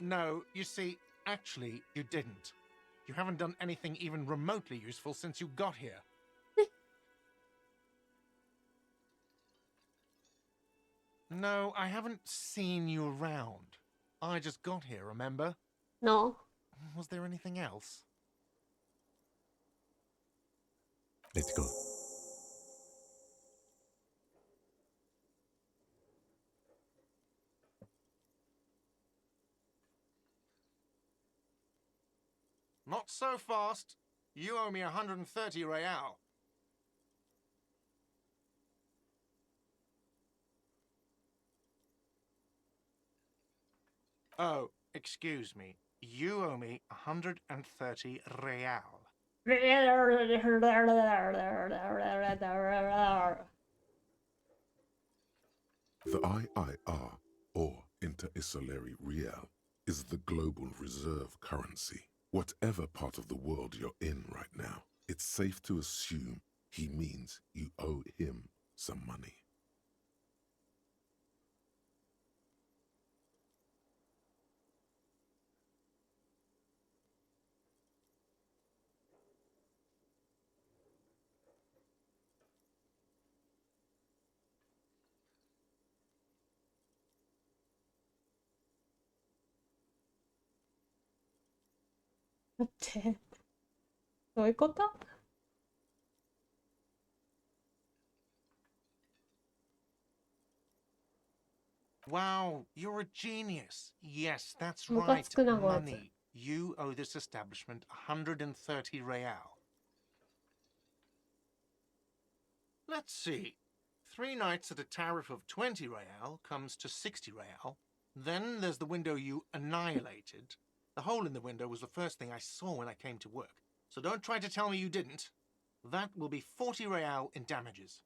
Speaker 6: No, you see, actually, you didn't. You haven't done anything even remotely useful since you got here. No, I haven't seen you around. I just got here, remember?
Speaker 1: No.
Speaker 6: Was there anything else?
Speaker 8: Let's go.
Speaker 6: Not so fast. You owe me 130 real. Oh, excuse me. You owe me 130 real.
Speaker 4: The IIR, or Inter-Isolary Real, is the global reserve currency. Whatever part of the world you're in right now, it's safe to assume he means you owe him some money.
Speaker 6: Wow, you're a genius. Yes, that's
Speaker 1: ムカ
Speaker 6: right.
Speaker 1: つくなこいつ。
Speaker 6: Money. You owe this establishment 130 real. Let's see. 3 nights at a tariff of 20 real comes to 60 real. Then there's the window you annihilated. The hole in the window was the first thing I saw when I came to work. So don't try to tell me you didn't. That will be 40 real in damages.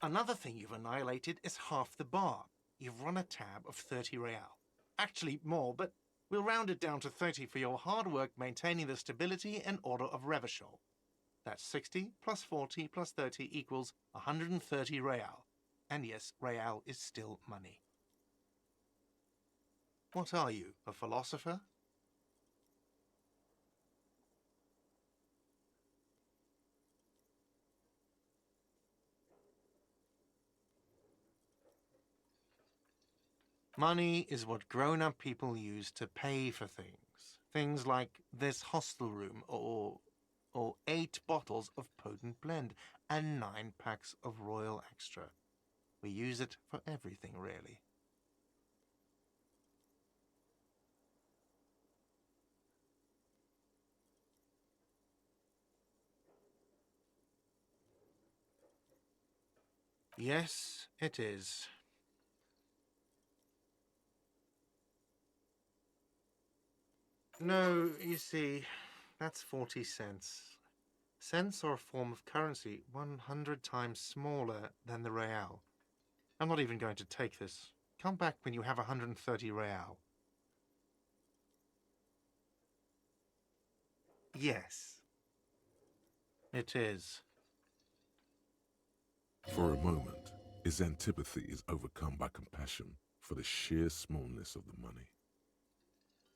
Speaker 6: Another thing you've annihilated is half the bar. You've run a tab of 30 real. Actually, more, but we'll round it down to 30 for your hard work maintaining the stability and order of Revachol. That's 60 plus 40 plus 30 equals 130 real. And yes, real is still money. What are you, a philosopher? Money is what grown-up people use to pay for things. Things like this hostel room or 8 bottles of potent blend and 9 packs of Royal Extra. We use it for everything, really. Yes, it is. No, you see, that's 40 cents. Cents are a form of currency 100 times smaller than the real. I'm not even going to take this. Come back when you have 130 real. Yes, it is.
Speaker 4: For a moment, his antipathy is overcome by compassion for the sheer smallness of the money.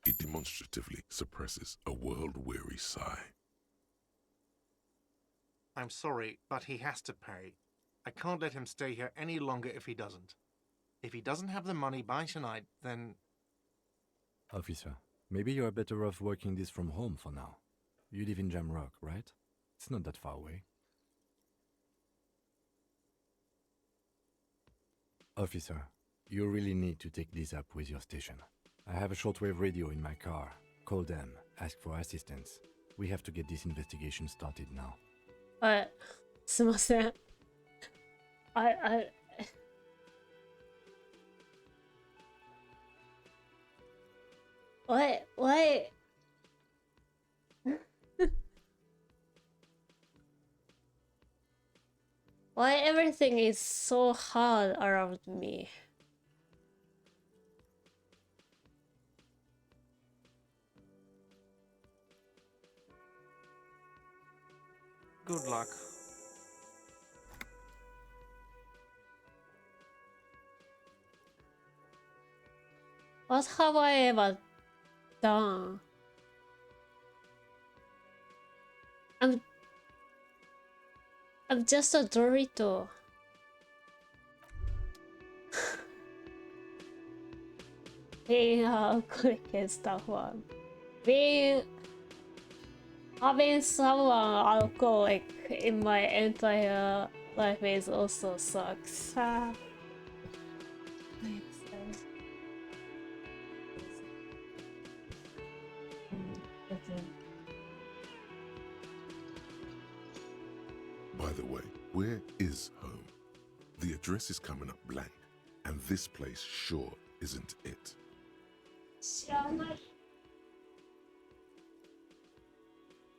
Speaker 4: He demonstratively suppresses a world-weary sigh.
Speaker 6: I'm sorry, but he has to pay. I can't let him stay here any longer if he doesn't. If he doesn't have the money by tonight, then...
Speaker 8: Officer, Maybe you are better off working this from home for now. You live in Jamrock, right? It's not that far away. Officer, you really need to take this up with your station. I have a shortwave radio in my car. Call them, ask for assistance. We have to get this investigation started now.
Speaker 1: はい。すいません。I Why why everything is so hard around me?
Speaker 6: Good luck.
Speaker 1: What have I ever done? I'm just a Dorito. Being a cricket stuff one. Having someone alcoholic in my entire life is also sucks.
Speaker 4: By the way, where is home? The address is coming up blank, and this place sure isn't it.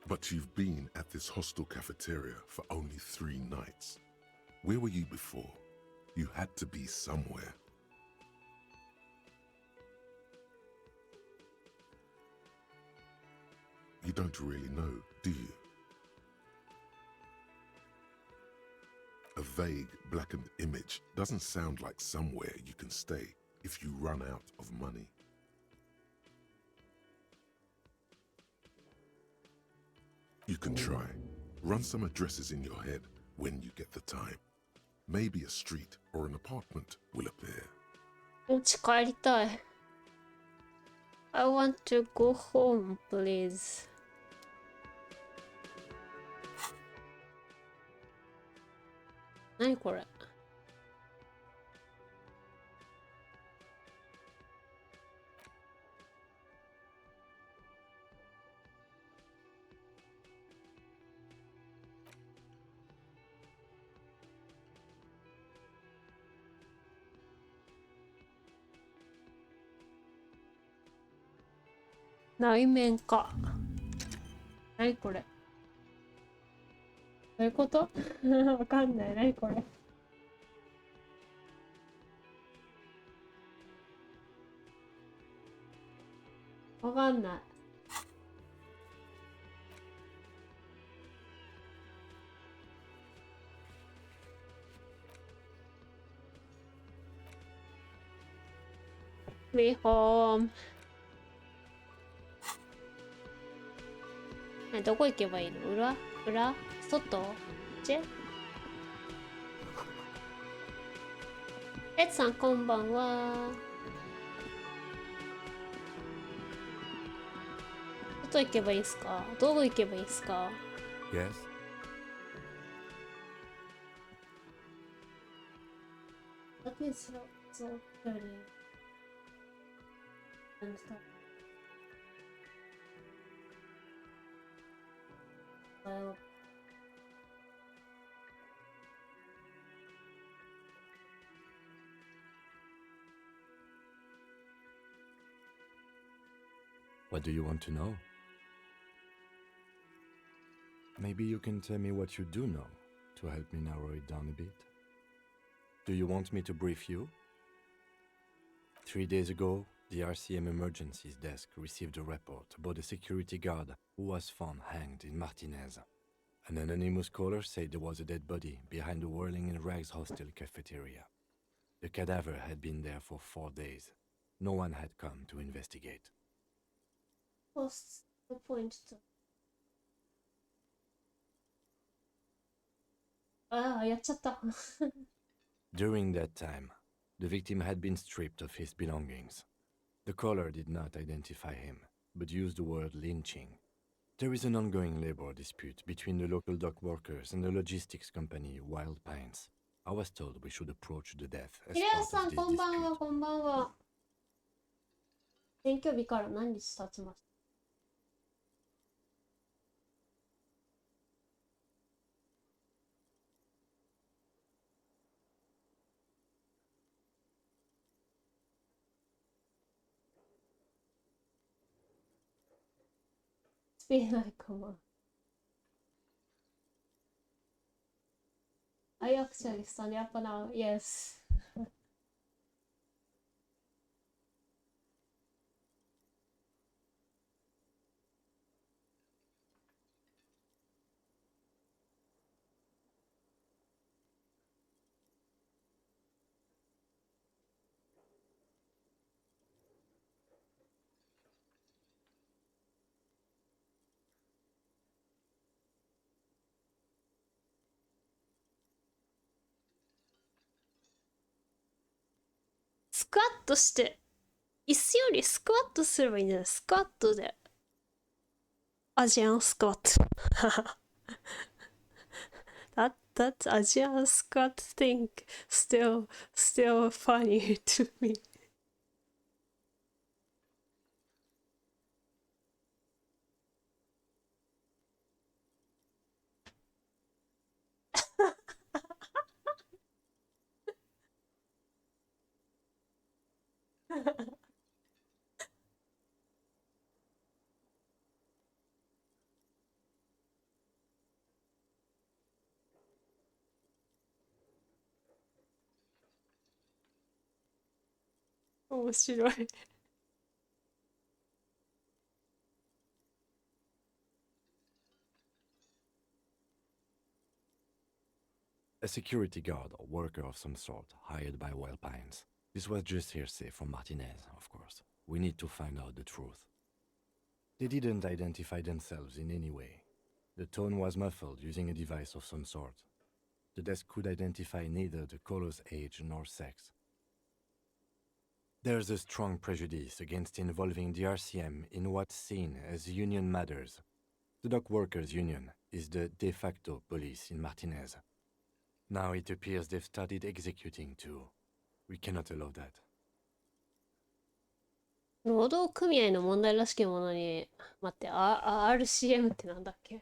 Speaker 4: But you've been at this hostel cafeteria for only 3 nights. Where were you before? You had to be somewhere. You don't really know, do you? A vague, blackened image doesn't sound like somewhere you can stay if you run out of money. You can try. Run some addresses in your head when you get the time. Maybe a street or an apartment will appear.
Speaker 1: お家帰りたい。I want to go home, please. 何これ？内面か。何これ？どういうこと？わかんない。何これ？わかんない。Me home。どこ行けばいいの？裏？外？レッツさんこんばんは。外行けばいいですか？どこ行けばいいですか？
Speaker 8: Yes?
Speaker 1: That is so dirty. And stuff. Well,
Speaker 8: What do you want to know? Maybe you can tell me what you do know to help me narrow it down a bit. Do you want me to brief you? 3 days ago, the RCM Emergencies Desk received a report about a security guard who was found hanged in Martinez. An anonymous caller said there was a dead body behind the Whirling in Rags hostel cafeteria. The cadaver had been there for 4 days. No one had come to investigate.
Speaker 1: what's the point to... ああ、やっちゃった。
Speaker 8: During that time, the victim had been stripped of his belongings. The caller did not identify him. but used the word lynching. There is an ongoing labor dispute between the local dock workers and the logistics company Wild Pines. I was told we should approach the death as
Speaker 1: ヒレア
Speaker 8: part
Speaker 1: さ
Speaker 8: of
Speaker 1: ん
Speaker 8: this
Speaker 1: こんばんは
Speaker 8: dispute.
Speaker 1: こんばんは。選挙日から何日経ちました？スピンライクマン。I actually study up now. Yes. スクワットして、椅子よりスクワットすればいいんじゃない？スクワットで。アジアンスクワット。that Asian squat thing still funny to me. 面白い。
Speaker 8: A security guard or worker of some sort, hired by Wild Pines. This was just hearsay from Martinez, of course. We need to find out the truth. They didn't identify themselves in any way. The tone was muffled using a device of some sort. The desk could identify neither the caller's age nor sex. There's a strong prejudice against involving the RCM in what's seen as union matters. The dock workers' union is the de facto police in Martinez. Now it appears they've started executing too. We cannot allow that.
Speaker 1: 労働組合の問題らしきものに、待って、RCM ってなんだっけ？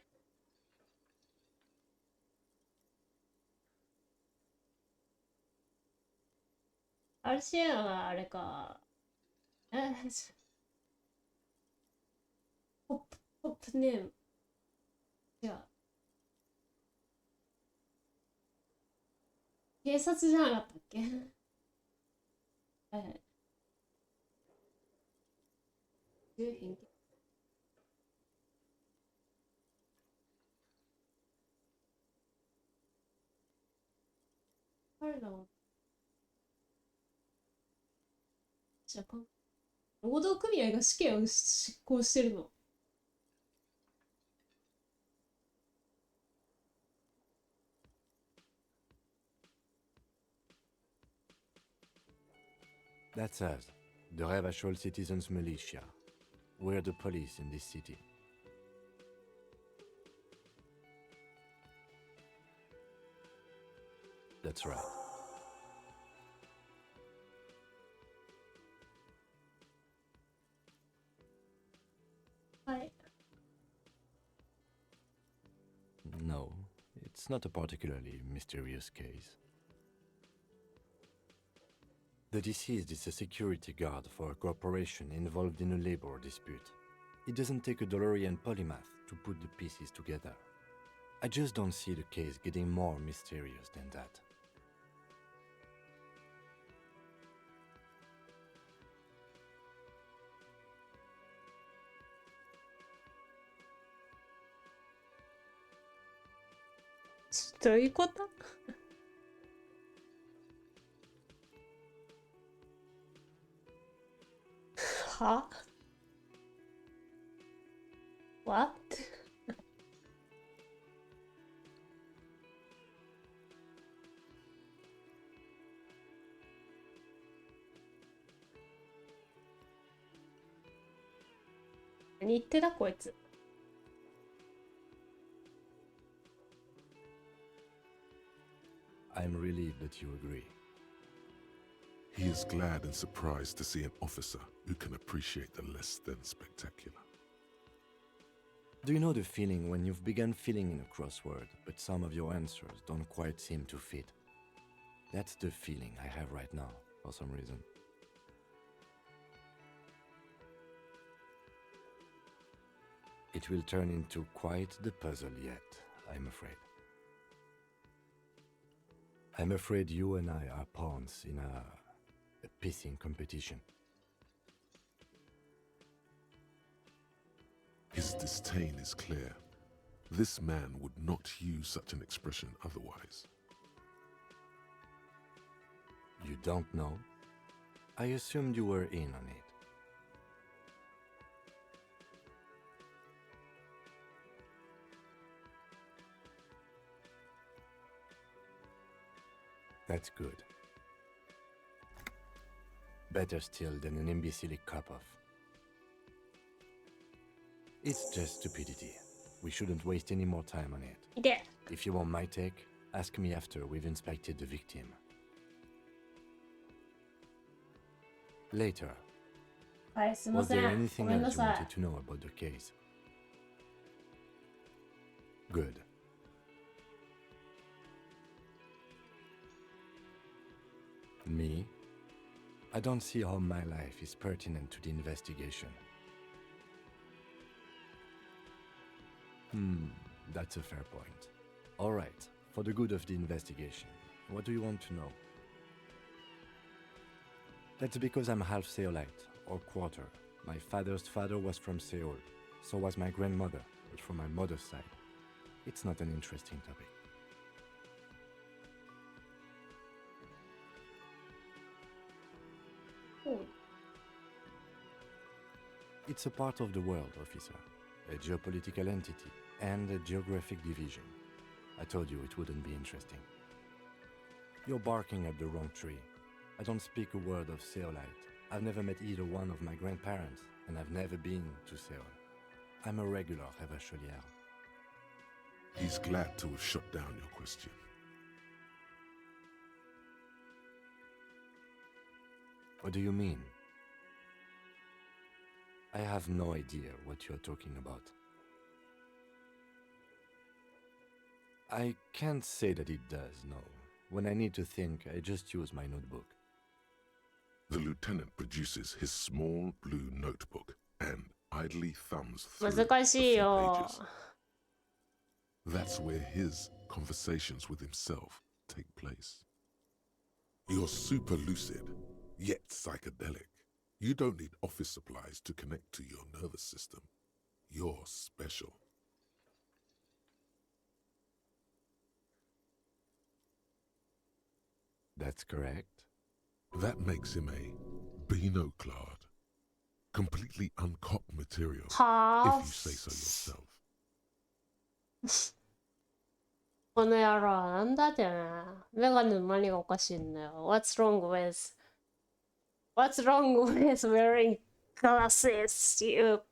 Speaker 1: RCM はあれか。ポップネーム。違う。警察じゃなかったっけ？はいはい。偏見。彼らは、じゃあ、労働組合が死刑を執行してるの。
Speaker 8: That's us, the Revachol Citizens Militia. We're the police in this city. That's right.
Speaker 1: Hi.
Speaker 8: No, it's not a particularly mysterious case. The deceased is a security guard for a corporation involved in a labor dispute. It doesn't take a DeLorean polymath to put the pieces together. I just don't see the case getting more mysterious than that.
Speaker 1: What do you mean? は What? 何言ってたこいつ。
Speaker 8: I'm relieved that you agree.
Speaker 4: He is glad and surprised to see an officer who can appreciate the less than spectacular.
Speaker 8: Do you know the feeling when you've begun filling in a crossword, but some of your answers don't quite seem to fit? That's the feeling I have right now, for some reason. It will turn into quite the puzzle yet, I'm afraid. I'm afraid you and I are pawns in a pissing competition.
Speaker 4: His disdain is clear. This man would not use such an expression otherwise.
Speaker 8: You don't know? I assumed you were in on it. That's good. Better still than an imbecile cop-off. It's just stupidity. We shouldn't waste any more time on it.
Speaker 1: Yeah.
Speaker 8: If you want my take, ask me after we've inspected the victim. Later.
Speaker 1: はい、すいま
Speaker 8: Was
Speaker 1: せ
Speaker 8: there
Speaker 1: ん。ご
Speaker 8: anything
Speaker 1: めんな
Speaker 8: else you
Speaker 1: さい。
Speaker 8: wanted to know about the case? Good. Me? I don't see how my life is pertinent to the investigation. That's a fair point. All right, for the good of the investigation, what do you want to know? That's because I'm half Seolite, or quarter. My father's father was from Seoul, so was my grandmother, but from my mother's side. It's not an interesting topic. It's a part of the world, officer. A geopolitical entity and a geographic division. I told you it wouldn't be interesting. You're barking up the wrong tree. I don't speak a word of Seolite. I've never met either one of my grandparents, and I've never been to Seoul. I'm a regular Revacholière.
Speaker 4: He's glad to have shut down your question.
Speaker 8: What do you mean? I have no idea what you're talking about. I can't say that it does, no. When I need to think, I just use my notebook.
Speaker 4: The lieutenant produces his small blue notebook and idly thumbs through a
Speaker 1: 難しい
Speaker 4: few
Speaker 1: よ。
Speaker 4: pages. That's where his conversations with himself take place. You're super lucid, yet psychedelic. You don't need office supplies to connect to your nervous system. You're special.
Speaker 8: That's correct.
Speaker 4: That makes him a binoclard. Completely uncopped material,
Speaker 1: は
Speaker 4: if you say so yourself.
Speaker 1: この野郎、なんだってね。メガネの何がおかしいんだよ。What's wrong with wearing glasses, you?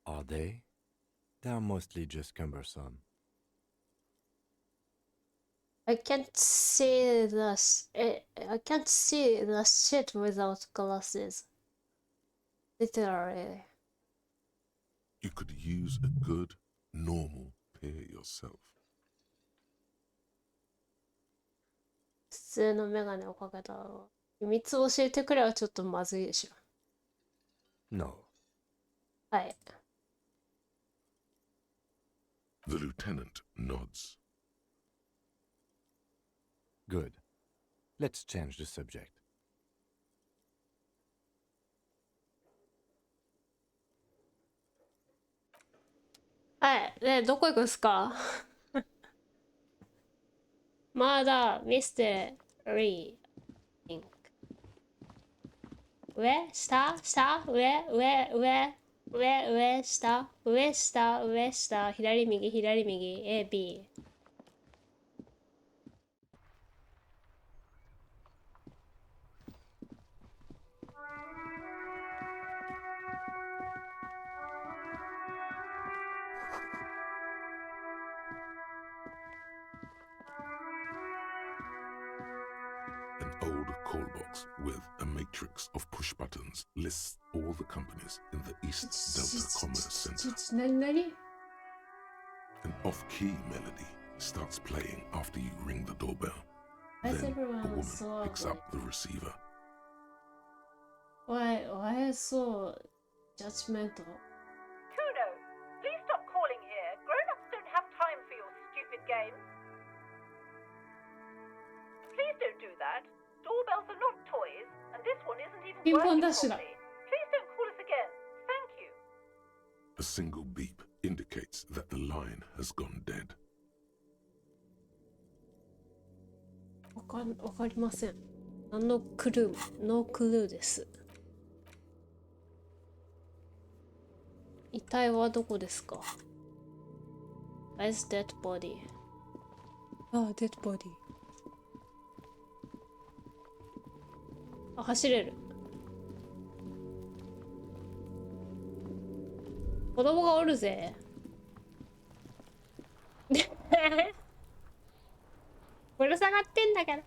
Speaker 8: Are they? They're mostly just cumbersome.
Speaker 1: I can't see I can't see the shit without glasses. Literally.
Speaker 4: You could use a good, normal pair yourself.
Speaker 1: 普通のメガネをかけたら秘密を教えてくれはちょっとまずいでしょ。
Speaker 8: No.
Speaker 1: はい。
Speaker 4: The lieutenant nods.
Speaker 8: Good. Let's change the subject.
Speaker 1: はい。で、どこ行くんすか？まだミステリー。上下下上下左右左A B
Speaker 4: old call box with a matrix of push buttons lists all the companies in the East Delta Commerce Center.
Speaker 1: 何
Speaker 4: An off-key melody starts playing after you ring the doorbell.
Speaker 1: Why is
Speaker 4: Then a
Speaker 1: everyone
Speaker 4: woman
Speaker 1: so
Speaker 4: picks
Speaker 1: ugly?
Speaker 4: up the receiver.
Speaker 1: Why is so judgmental?
Speaker 10: Kuno, please stop calling here. Grown-ups don't have time for your stupid games. Please don't do that. Doorbells are not toys, and this one isn't even
Speaker 1: Ping-pong
Speaker 10: working
Speaker 1: dashだ。
Speaker 10: properly. Please don't call us again. Thank you.
Speaker 4: A single beep indicates that the line has gone dead.
Speaker 1: わかりません。何のクルーも、ノークルーです。遺体はどこですか？ Where's dead body? あ、dead body。あ、走れる。子供がおるぜ。ぶら下がってんだから。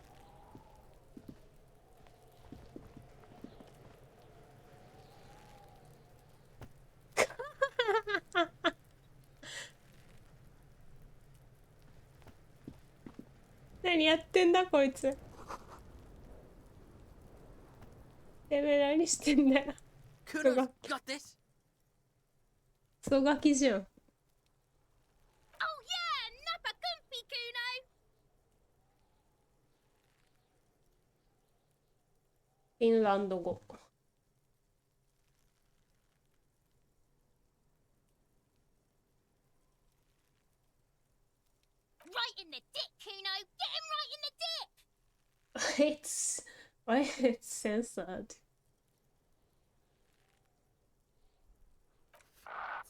Speaker 1: 何やってんだこいつ。てめえ何してんだよ。クロ got this. クソガキじゃん。
Speaker 11: Oh yeah, Nappa Gumpy Kuno.
Speaker 1: フィンランド語。
Speaker 11: Right in the dick, Kuno. Get him right in the dick.
Speaker 1: It's why it's censored.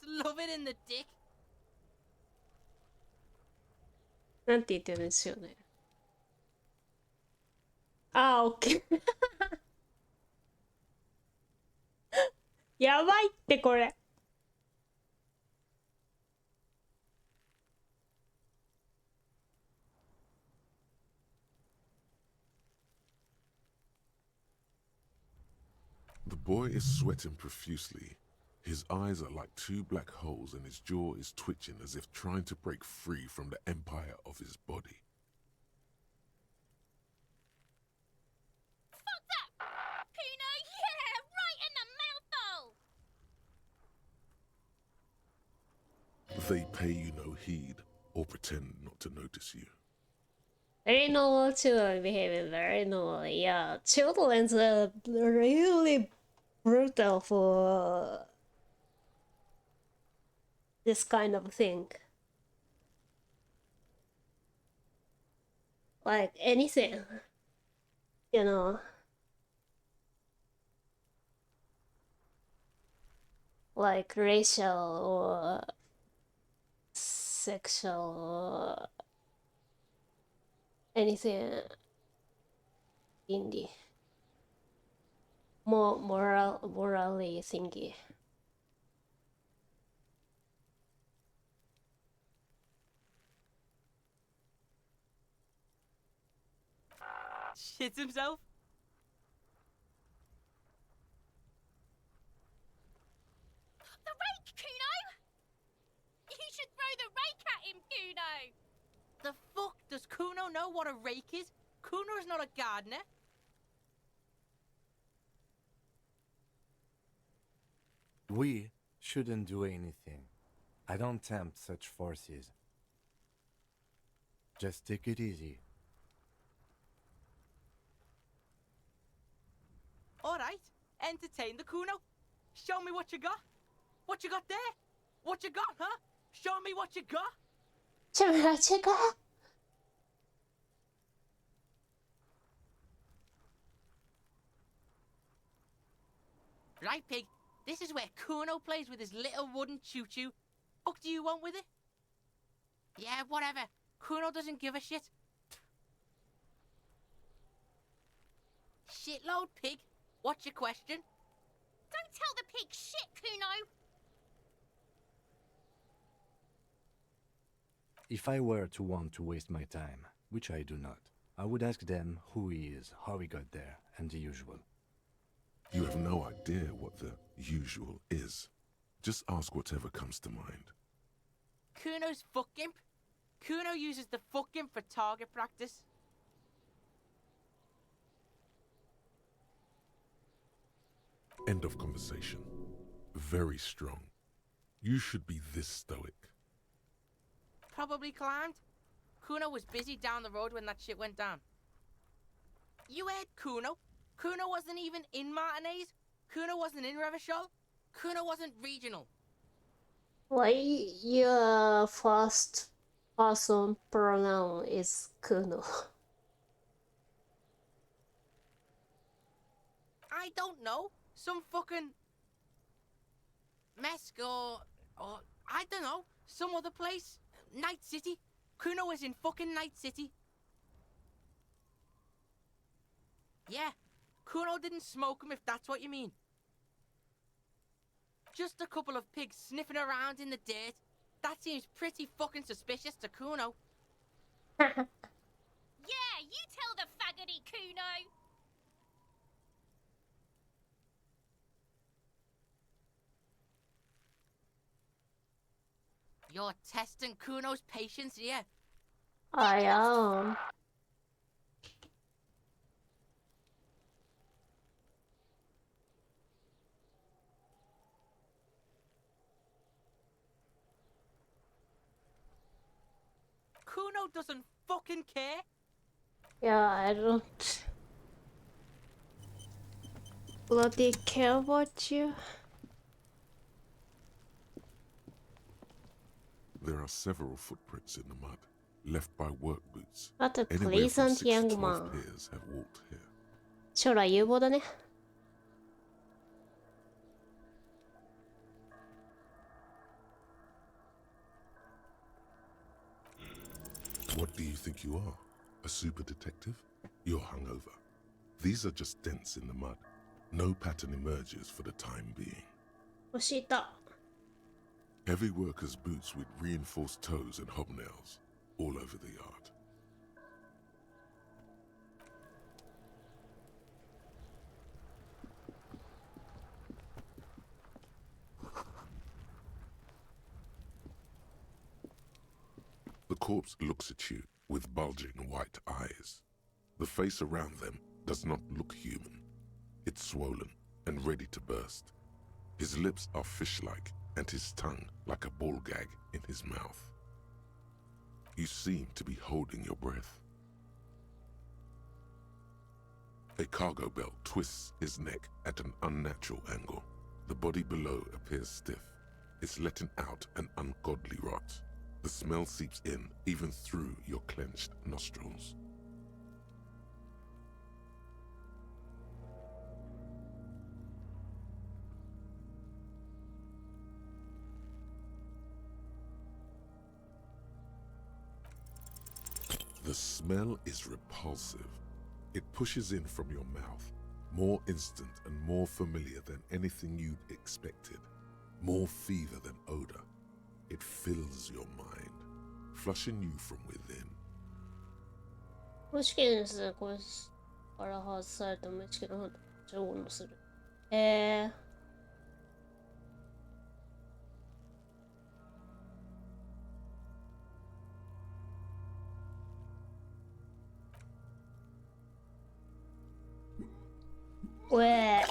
Speaker 12: Love it in the dick.
Speaker 1: なんて言ってるんですよね。あー、オッケー。やばいってこれ。
Speaker 4: The boy is sweating profusely. His eyes are like two black holes and his jaw is twitching as if trying to break free from the empire of his body.
Speaker 11: Fuck that, Kuno. Yeah, right in the mouthhole.
Speaker 4: They pay you no heed or pretend not to notice you.
Speaker 1: Very normal children behaving very normally. Yeah, children's really brutal for this kind of thing. Like anything, you know. Like racial or sexual or anything indie. More morally thingy.
Speaker 12: Shits himself?
Speaker 11: The rake, Kuno. You should throw the rake at him, Kuno.
Speaker 12: The fuck? Does Kuno know what a rake is? Kuno's not a gardener.
Speaker 8: We shouldn't do anything. I don't tempt such forces. Just take it easy.
Speaker 12: Alright, entertain the Kuno. Show me what you got. What you got there? What you got, huh? Show me what you got. Right, pig. This is where Kuno plays with his little wooden choo-choo. What do you want with it? Yeah, whatever. Kuno doesn't give a shit. Shitload, pig. What's your question?
Speaker 11: Don't tell the pig shit, Kuno.
Speaker 8: If I were to want to waste my time, which I do not, I would ask them who he is, how he got there, and the usual.
Speaker 4: You have no idea what the usual is. Just ask whatever comes to mind.
Speaker 12: Kuno's fuck gimp? Kuno uses the fuck gimp for target practice.
Speaker 4: End of conversation. Very strong. You should be this stoic.
Speaker 12: Probably climbed. Kuno was busy down the road when that shit went down. You heard Kuno? Kuno wasn't even in Martinez. Kuno wasn't in Revachol. Kuno wasn't regional.
Speaker 1: Why your first person pronoun is Kuno?
Speaker 12: I don't know. Some fucking Mesk or I don't know. Some other place. Night City. Kuno was in fucking Night City. Yeah, Kuno didn't smoke him if that's what you mean. Just a couple of pigs sniffing around in the dirt. That seems pretty fucking suspicious to Kuno.
Speaker 11: Yeah, you tell the faggoty Kuno.
Speaker 12: You're testing Kuno's patience here.
Speaker 1: I am.
Speaker 12: Kuno doesn't fucking care.
Speaker 1: Yeah, I don't bloody care about you.
Speaker 4: There are several footprints in the mud, left by work boots.
Speaker 1: What a
Speaker 4: Anywhere from
Speaker 1: pleasant
Speaker 4: 6 to
Speaker 1: young
Speaker 4: 12
Speaker 1: man.
Speaker 4: pairs have walked here.
Speaker 1: 将来有望だね。
Speaker 4: What do you think you are? A super detective? You're hungover. These are just dents in the mud. No pattern emerges for the time being.
Speaker 1: 教えた。
Speaker 4: Heavy workers' boots with reinforced toes and hobnails all over the yard. The corpse looks at you with bulging white eyes. The face around them does not look human. It's swollen and ready to burst. His lips are fish-like and his tongue like a ball gag in his mouth. You seem to be holding your breath. A cargo belt twists his neck at an unnatural angle. The body below appears stiff. It's letting out an ungodly rot. The smell seeps in even through your clenched nostrils. The smell is repulsive. It pushes in from your mouth, more instant and more familiar than anything you'd expected, more fever than odor. It fills your mind, flushing you from within.
Speaker 1: 無知見です。これから外された無知見の情報のする。えー。喂。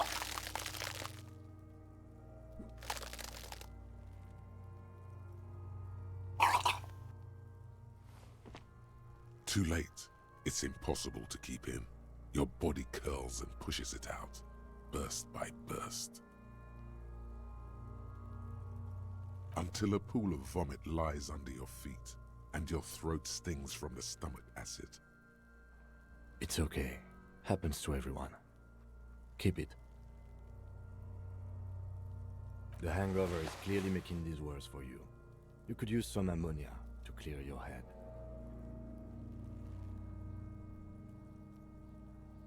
Speaker 4: Too late. It's impossible to keep in. Your body curls and pushes it out, burst by burst. Until a pool of vomit lies under your feet, and your throat stings from the stomach acid.
Speaker 8: It's okay. Happens to everyone. Keep it. The hangover is clearly making this worse for you. You could use some ammonia to clear your head.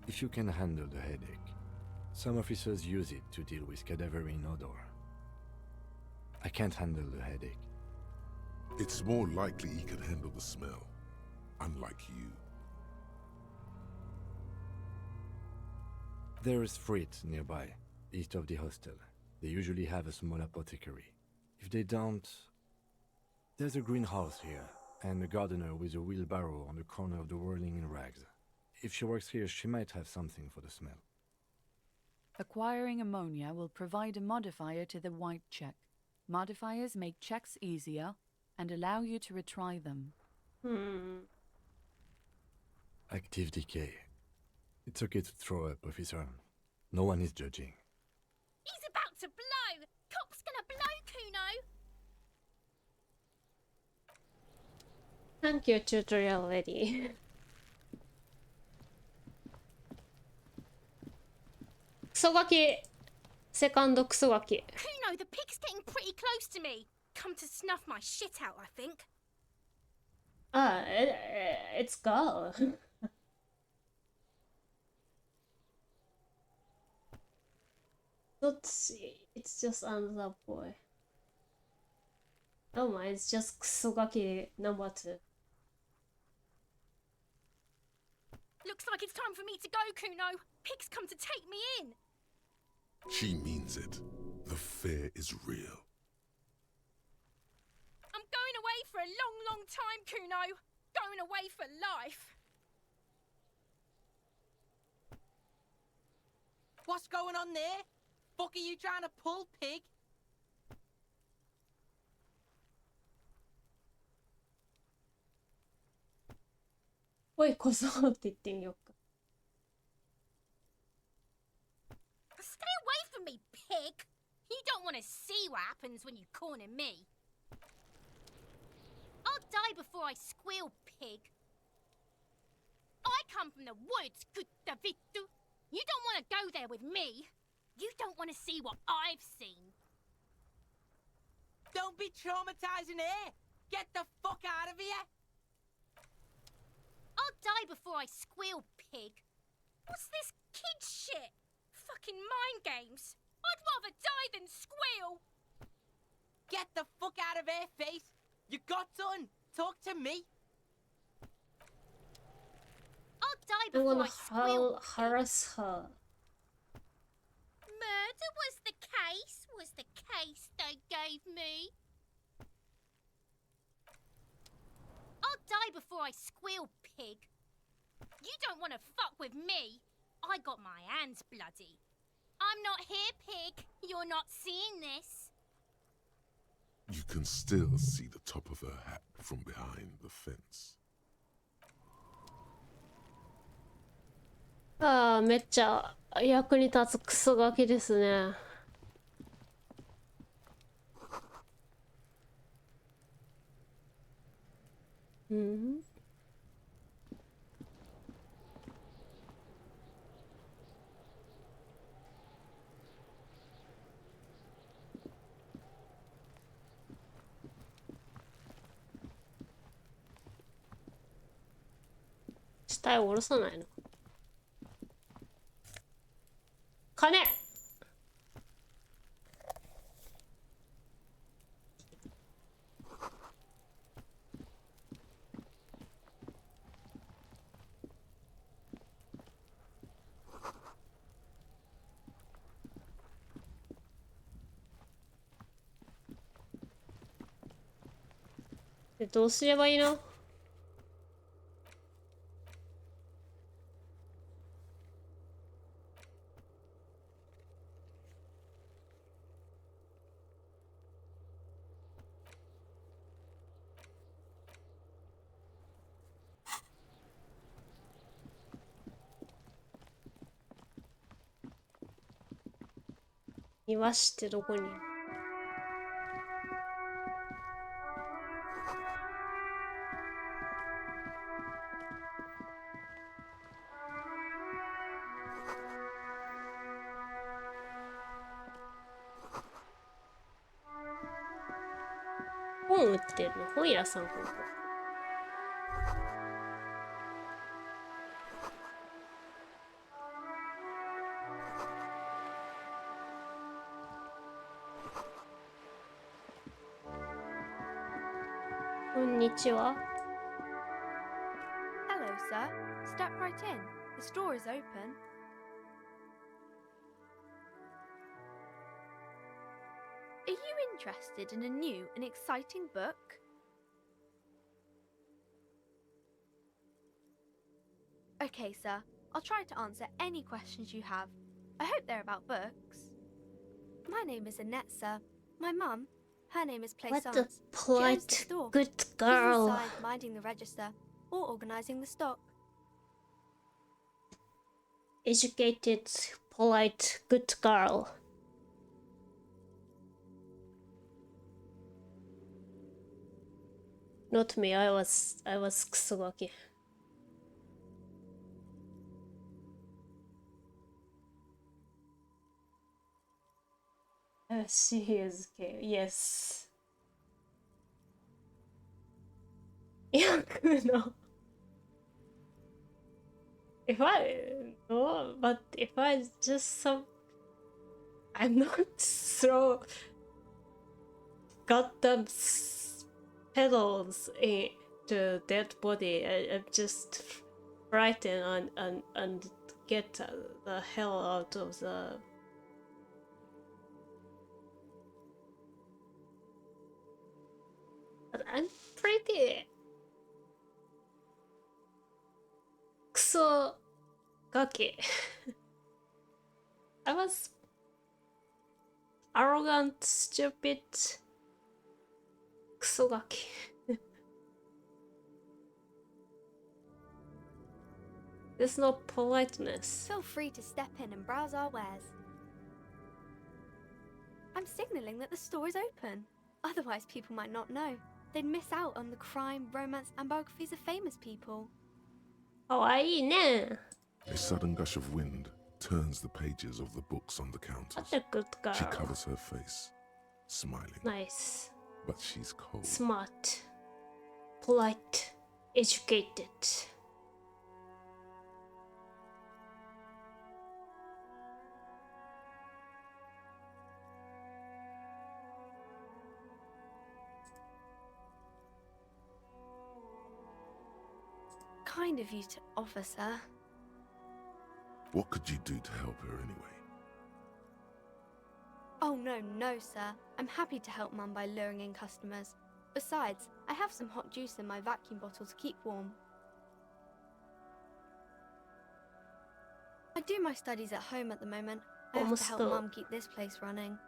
Speaker 8: If you can handle the headache, some officers use it to deal with cadaverine odor. I can't handle the headache.
Speaker 4: It's more likely he can handle the smell, unlike you.
Speaker 8: There is Frit nearby, east of the hostel. They usually have a small apothecary. If they don't... There's a greenhouse here, and a gardener with a wheelbarrow on the corner of the whirling in rags. If she works here, she might have something for the smell.
Speaker 9: Acquiring ammonia will provide a modifier to the white check. Modifiers make checks easier and allow you to retry them.
Speaker 8: Active decay. It's okay to throw up, officer. No one is judging.
Speaker 11: He's about to blow! Cop's gonna blow, Kuno!
Speaker 1: Thank you, tutorial lady. クソガキセカンドクソガキ
Speaker 11: Kuno, the pig's getting pretty close to me. Come to snuff my shit out, I think.
Speaker 1: It's go. Let's see. It's just another boy. Oh my, it's just クソガキnumber 2.
Speaker 11: Looks like it's time for me to go, Kuno. Pig's come to take me in.
Speaker 4: She means it. The fear is real.
Speaker 11: I'm going away for a long, long time, Kuno. Going away for life.
Speaker 12: What's going on there? Fuck are you trying to pull, pig?
Speaker 1: Oi, こそって言ってみようか
Speaker 11: Stay away from me, pig. You don't want to see what happens when you corner me. I'll die before I squeal, pig. I come from the woods, gutta vittu. You don't want to go there with me. You don't want to see what I've seen.
Speaker 12: Don't be traumatizing here. Get the fuck out of here.
Speaker 11: I'll die before I squeal, pig. What's this kid shit? Fucking mind games. I'd rather die than squeal.
Speaker 12: Get the fuck out of here, face. You got done. Talk to me.
Speaker 11: I'll die
Speaker 1: I'm
Speaker 11: before
Speaker 1: gonna
Speaker 11: I squeal.
Speaker 1: harass her.
Speaker 11: Murder was the case they gave me. I'll die before I squeal, pig. You don't want to fuck with me. I got my hands bloody. I'm not here, pig. You're not seeing this.
Speaker 4: You can still see the top of her hat from behind the fence.
Speaker 1: ああ、めっちゃ役に立つクソガキですね。うん。死体を下ろさないの。金でどうすればいいの庭師ってどこにいる本売ってるの本屋さんかなこんにちは
Speaker 13: Hello, sir. Step right in. The store is open. Are you interested in a new and exciting book? Okay, sir. I'll try to answer any questions you have. I hope they're about books. My name is Annette, sir. My mum, her name is
Speaker 1: What
Speaker 13: Plaisance.
Speaker 1: the
Speaker 13: She owns the
Speaker 1: polite,
Speaker 13: store.
Speaker 1: good
Speaker 13: She's
Speaker 1: girl.
Speaker 13: inside minding the register or organising the stock.
Speaker 1: Educated, polite, good girl. Not me, I was kusugaki. She is okay. Yes. Yakuno. If I no, but if I just I'm not throw goddamn pedals into dead body. I'm just frightened and get the hell out of the. But I'm pretty kuso gaki. I was arrogant, stupid, kuso gaki. There's no politeness.
Speaker 13: Feel free to step in and browse our wares. I'm signalling that the store is open. Otherwise, people might not know. They'd miss out on the crime, romance, and biographies of famous people.
Speaker 1: Kawaii ne.
Speaker 4: A sudden gush of wind turns the pages of the books on the counters.
Speaker 1: What a good girl.
Speaker 4: She covers her face, smiling.
Speaker 1: Nice.
Speaker 4: But she's cold.
Speaker 1: Smart. Polite. Educated.
Speaker 13: Kind of you to offer, sir.
Speaker 4: What could you do to help her anyway?
Speaker 13: Oh, no, sir. I'm happy to help Mum by luring in customers. Besides, I have some hot juice in my vacuum bottle to keep warm. I do my studies at home at the moment. I have to help Mum keep this place running.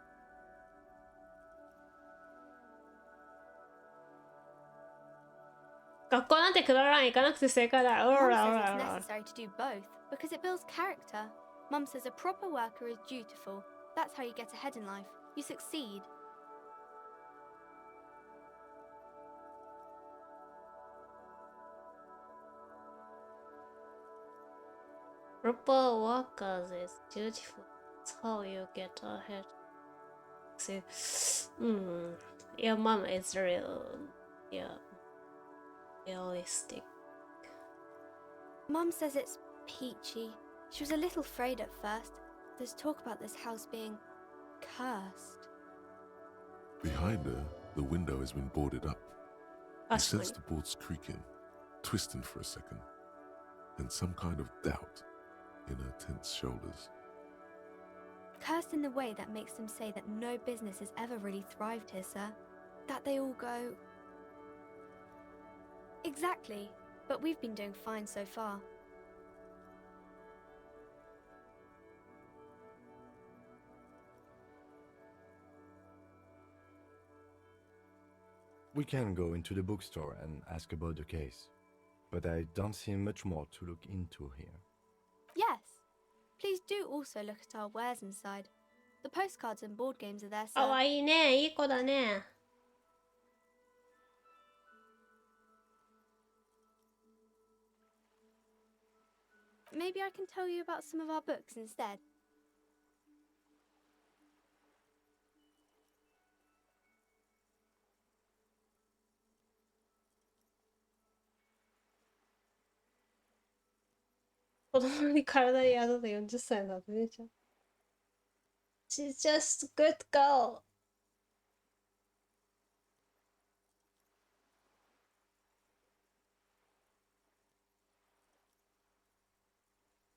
Speaker 1: Mum says it's
Speaker 13: necessary to do both because it builds character. Mum says a proper worker is dutiful. That's how you get ahead in life. You succeed.
Speaker 1: Proper workers is dutiful. That's how you get ahead. See, your mom is realistic.
Speaker 13: Mum says it's peachy. She was a little afraid at first. There's talk about this house being cursed.
Speaker 4: Behind her, the window has been boarded up. You sense the boards creaking, twisting for a second, and some kind of doubt in her tense shoulders.
Speaker 13: Cursed in the way that makes them say that no business has ever really thrived here, sir. That they all go... Exactly, but we've been doing fine so far.
Speaker 8: We can go into the bookstore and ask about the case, but I don't see much more to look into here.
Speaker 13: Yes. Please do also look at our wares inside. The postcards and board games are there, sir.
Speaker 1: かわいいね。いい子だね。
Speaker 13: Maybe I can tell you about some of our books instead.
Speaker 1: She's just a good girl.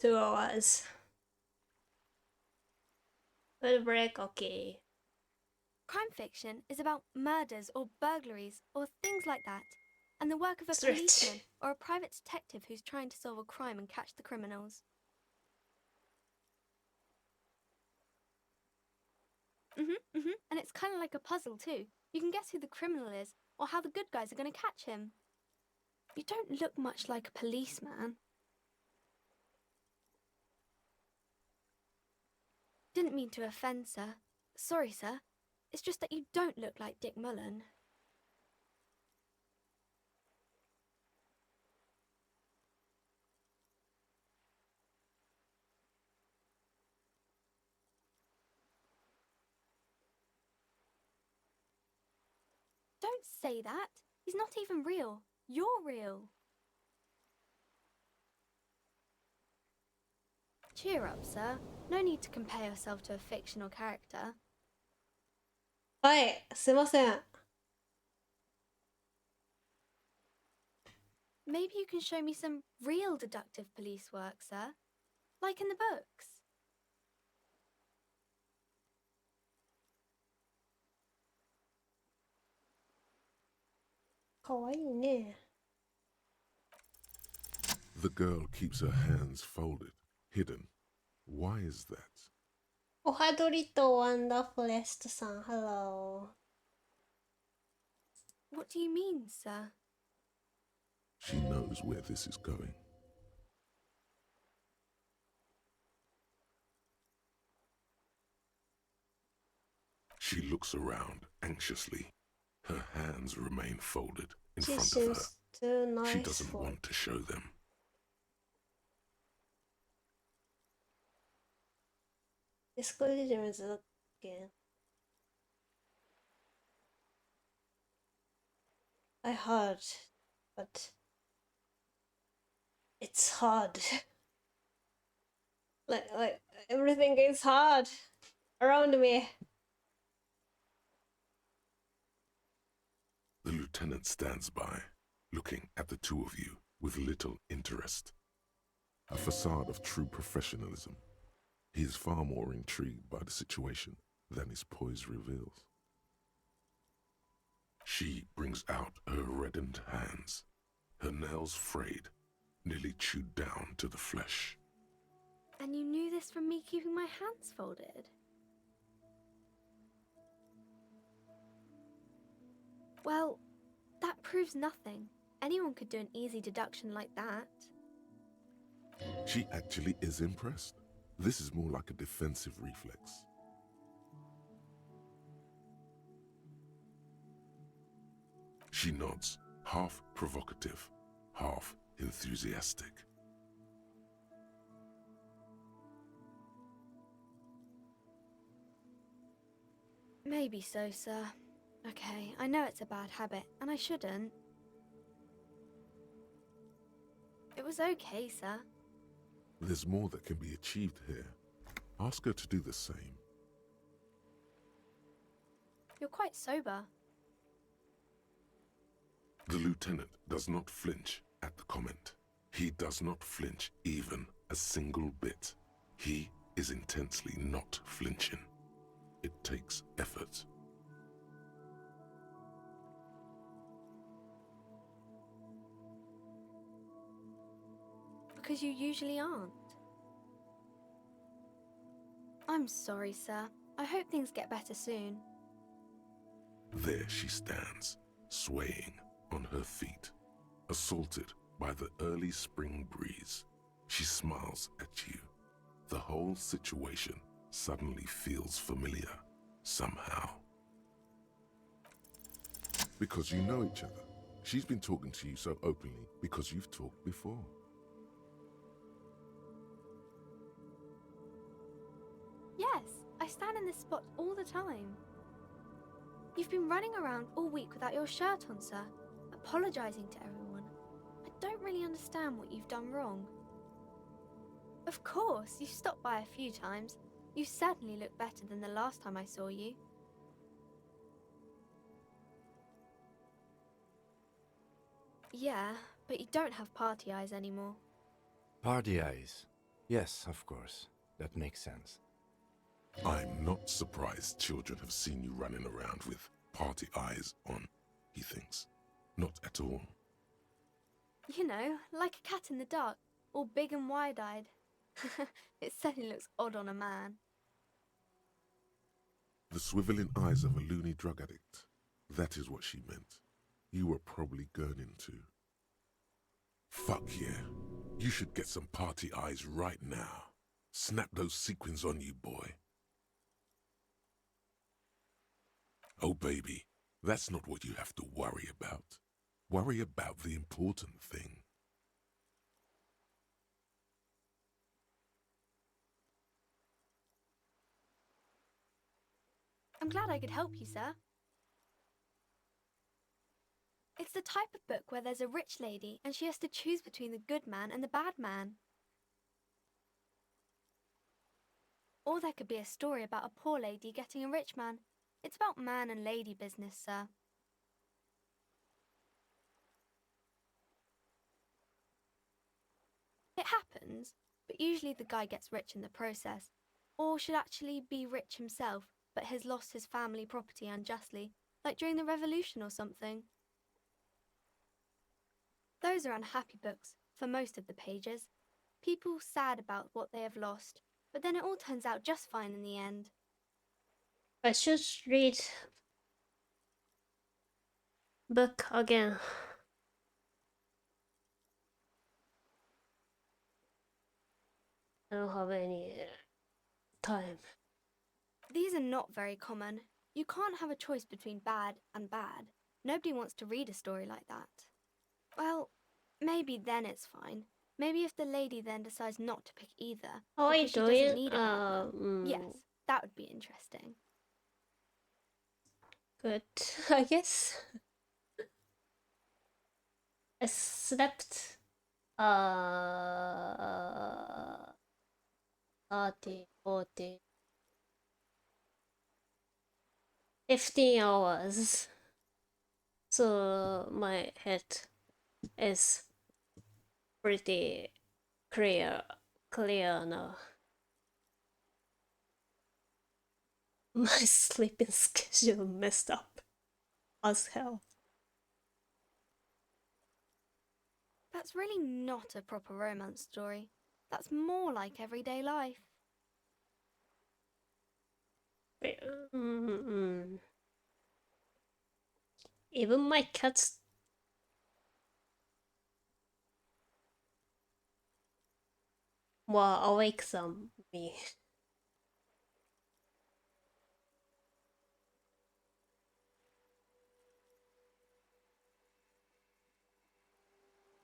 Speaker 1: Two hours. Good break, okay.
Speaker 13: Crime fiction is about murders or burglaries or things like that, and the work of a
Speaker 1: Straight.
Speaker 13: policeman or a private detective who's trying to solve a crime and catch the criminals. And it's kind of like a puzzle too. You can guess who the criminal is or how the good guys are going to catch him. You don't look much like a policeman. Didn't mean to offend, sir. Sorry, sir. It's just that you don't look like Dick Mullen. Don't say that. He's not even real. You're real. Cheer up, sir. No need to compare yourself to a fictional character.
Speaker 1: はい、すいません。
Speaker 13: Maybe you can show me some real deductive police work, sir. Like in the books.
Speaker 1: かわいいね。
Speaker 4: The girl keeps her hands folded, hidden. Why is that?
Speaker 1: おはどりとワンダフォレストさん、Hello。
Speaker 13: What do you mean, sir?
Speaker 4: She knows where this is going. She looks around anxiously. Her hands remain folded in
Speaker 1: She
Speaker 4: front of her.
Speaker 1: seems too nice
Speaker 4: She doesn't
Speaker 1: for
Speaker 4: want to show them.
Speaker 1: This collision is again. I heard, but it's hard. like everything is hard around me.
Speaker 4: The lieutenant stands by, looking at the two of you with little interest. A facade of true professionalism. He is far more intrigued by the situation than his poise reveals. She brings out her reddened hands, her nails frayed, nearly chewed down to the flesh.
Speaker 13: And you knew this from me keeping my hands folded? Well, that proves nothing. Anyone could do an easy deduction like that.
Speaker 4: She actually is impressed. This is more like a defensive reflex. She nods, half provocative, half enthusiastic.
Speaker 13: Maybe so, sir. Okay, I know it's a bad habit, and I shouldn't. It was okay, sir.
Speaker 4: There's more that can be achieved here. Ask her to do the same.
Speaker 13: You're quite sober.
Speaker 4: The lieutenant does not flinch at the comment. He does not flinch even a single bit. He is intensely not flinching. It takes effort.
Speaker 13: Because you usually aren't. I'm sorry, sir. I hope things get better soon.
Speaker 4: There she stands, swaying on her feet, assaulted by the early spring breeze. She smiles at you. The whole situation suddenly feels familiar, somehow. Because you know each other. She's been talking to you so openly because you've talked before.
Speaker 13: Yes, I stand in this spot all the time. You've been running around all week without your shirt on, sir, apologising to everyone. I don't really understand what you've done wrong. Of course, you've stopped by a few times. You certainly look better than the last time I saw you. Yeah, but you don't have party eyes anymore.
Speaker 8: Party eyes. Yes, of course. That makes sense.
Speaker 4: I'm not surprised children have seen you running around with party eyes on, he thinks. Not at all.
Speaker 13: You know, like a cat in the dark, all big and wide-eyed. It certainly looks odd on a man.
Speaker 4: The swiveling eyes of a loony drug addict. That is what she meant. You were probably gurning too. Fuck yeah. You should get some party eyes right now. Snap those sequins on you, boy. Oh, baby, that's not what you have to worry about. Worry about the important thing.
Speaker 13: I'm glad I could help you, sir. It's the type of book where there's a rich lady and she has to choose between the good man and the bad man. Or there could be a story about a poor lady getting a rich man. It's about man and lady business, sir. It happens, but usually the guy gets rich in the process. Or should actually be rich himself, but has lost his family property unjustly, like during the revolution or something. Those are unhappy books, for most of the pages. People sad about what they have lost, but then it all turns out just fine in the end.
Speaker 1: I should read book again. I don't have any time.
Speaker 13: These are not very common. You can't have a choice between bad and bad. Nobody wants to read a story like that. Well, maybe then it's fine. Maybe if the lady then decides not to pick either,
Speaker 1: How are you
Speaker 13: because she doesn't
Speaker 1: doing?
Speaker 13: need a bad man. Yes, that would be interesting.
Speaker 1: Good, I guess. I slept 30, 40, 15 hours. So my head is pretty clear now. My sleeping schedule messed up as hell.
Speaker 13: That's really not a proper romance story. That's more like everyday life.
Speaker 1: Even my cats were awake than me.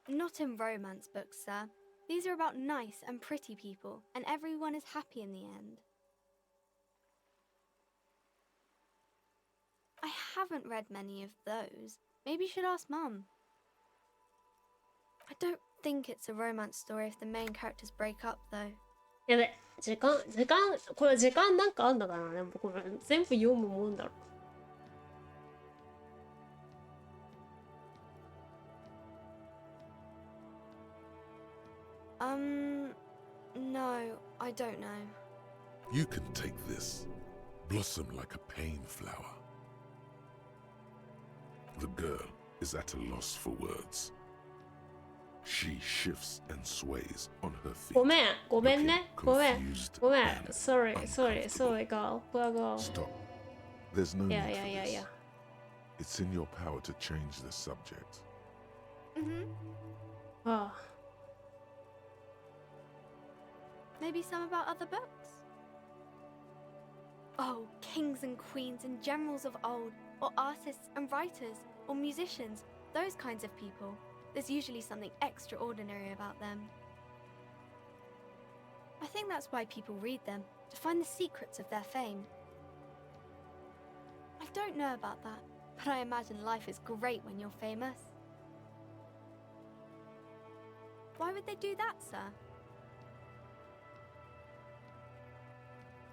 Speaker 13: Not in romance books, sir. These are about nice and pretty people, and everyone is happy in the end. I haven't read many of those. Maybe you should ask Mum. I don't think it's a romance story if the main characters break up, though.
Speaker 1: やべ、これ時間なんかあんだからね。もうこれ全部読むもんだろ。
Speaker 13: No, I don't know.
Speaker 4: You can take this. Blossom like a pain flower. The girl is at a loss for words. She shifts and sways on her feet.
Speaker 1: ごめんね。ごめん。
Speaker 4: and
Speaker 1: Sorry,
Speaker 4: uncomfortable.
Speaker 1: girl. Poor girl.
Speaker 4: Stop. There's no need for this.
Speaker 1: Yeah.
Speaker 4: It's in your power to change the subject.
Speaker 1: Oh.
Speaker 13: Maybe some about other books? Oh, kings and queens and generals of old, or artists and writers, or musicians, those kinds of people. There's usually something extraordinary about them. I think that's why people read them, to find the secrets of their fame. I don't know about that, but I imagine life is great when you're famous. Why would they do that, sir?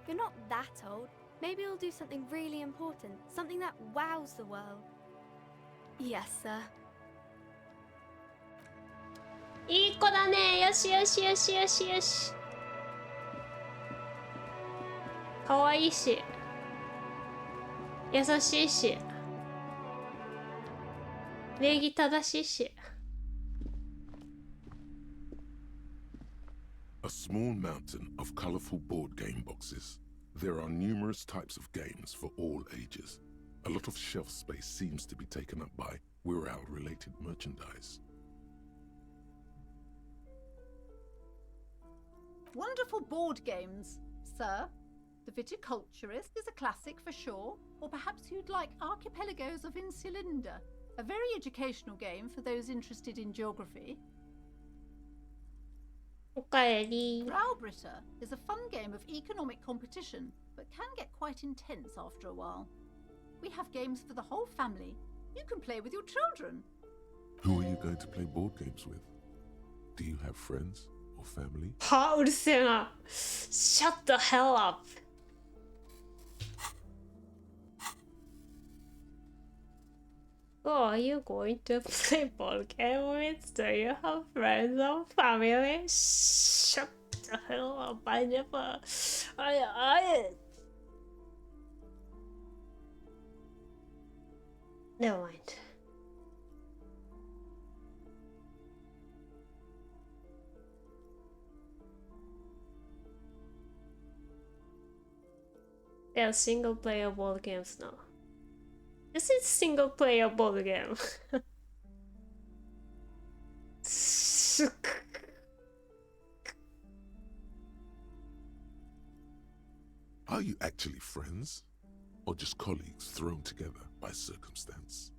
Speaker 13: You're not that old. Maybe you'll do something really important, something that wows the world. Yes, sir.
Speaker 1: いい子だね。よし。可愛いし優しいし礼儀正しいし。
Speaker 4: A small mountain of colorful board game boxes. There are numerous types of games for all ages. A lot of shelf space seems to be taken up by Wirral-related merchandise.
Speaker 10: Wonderful board games, sir. The Viticulturist is a classic for sure, or perhaps you'd like Archipelagos of Insulinda, a very educational game for those interested in geography.
Speaker 1: おかえり。
Speaker 10: Browbritter is a fun game of economic competition, but can get quite intense after a while. We have games for the whole family. You can play with your children.
Speaker 4: Who are you going to play board games with? Do you have friends or family?
Speaker 1: はあ、うるせえな。Shut the hell up. Who are you going to play board game with? Do you have friends or family? Shut the hell up. I never. Never mind. They are single player board games now. This is single player board game.
Speaker 4: Are you actually friends? Or just colleagues thrown together by circumstance?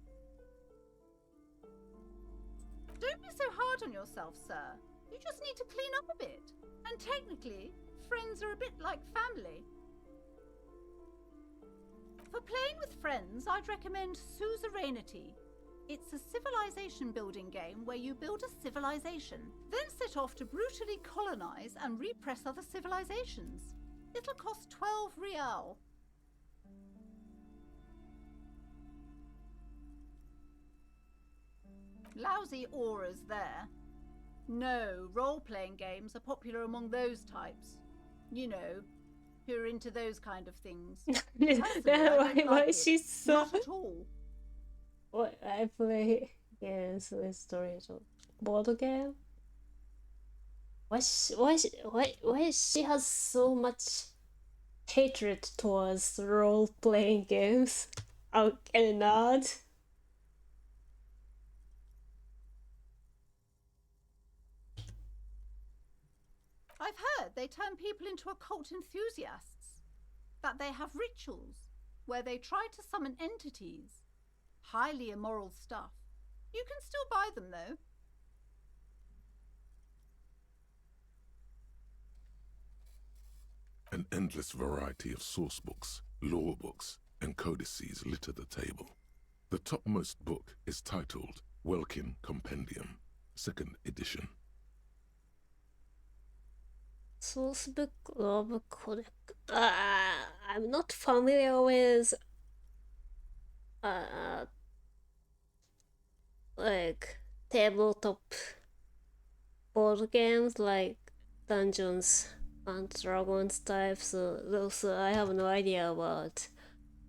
Speaker 10: Don't be so hard on yourself, sir. You just need to clean up a bit. And technically, friends are a bit like family. For playing with friends, I'd recommend Suzerainty. It's a civilization building game where you build a civilization, then set off to brutally colonize and repress other civilizations. It'll cost 12 real. Lousy auras there. No, role-playing games are popular among those types. You know, who are into those kind of things.
Speaker 1: Why is she so...
Speaker 10: Not at all.
Speaker 1: What, I play games with stories of board game? Why she has so much hatred towards role-playing games? I cannot.
Speaker 10: I've heard they turn people into occult enthusiasts. That they have rituals where they try to summon entities. Highly immoral stuff. You can still buy them though.
Speaker 4: An endless variety of source books, lore books, and codices litter the table. The topmost book is titled Welkin Compendium, 2nd edition.
Speaker 1: Sourcebook of Codec. I'm not familiar with like tabletop board games like Dungeons and Dragons type, so I have no idea about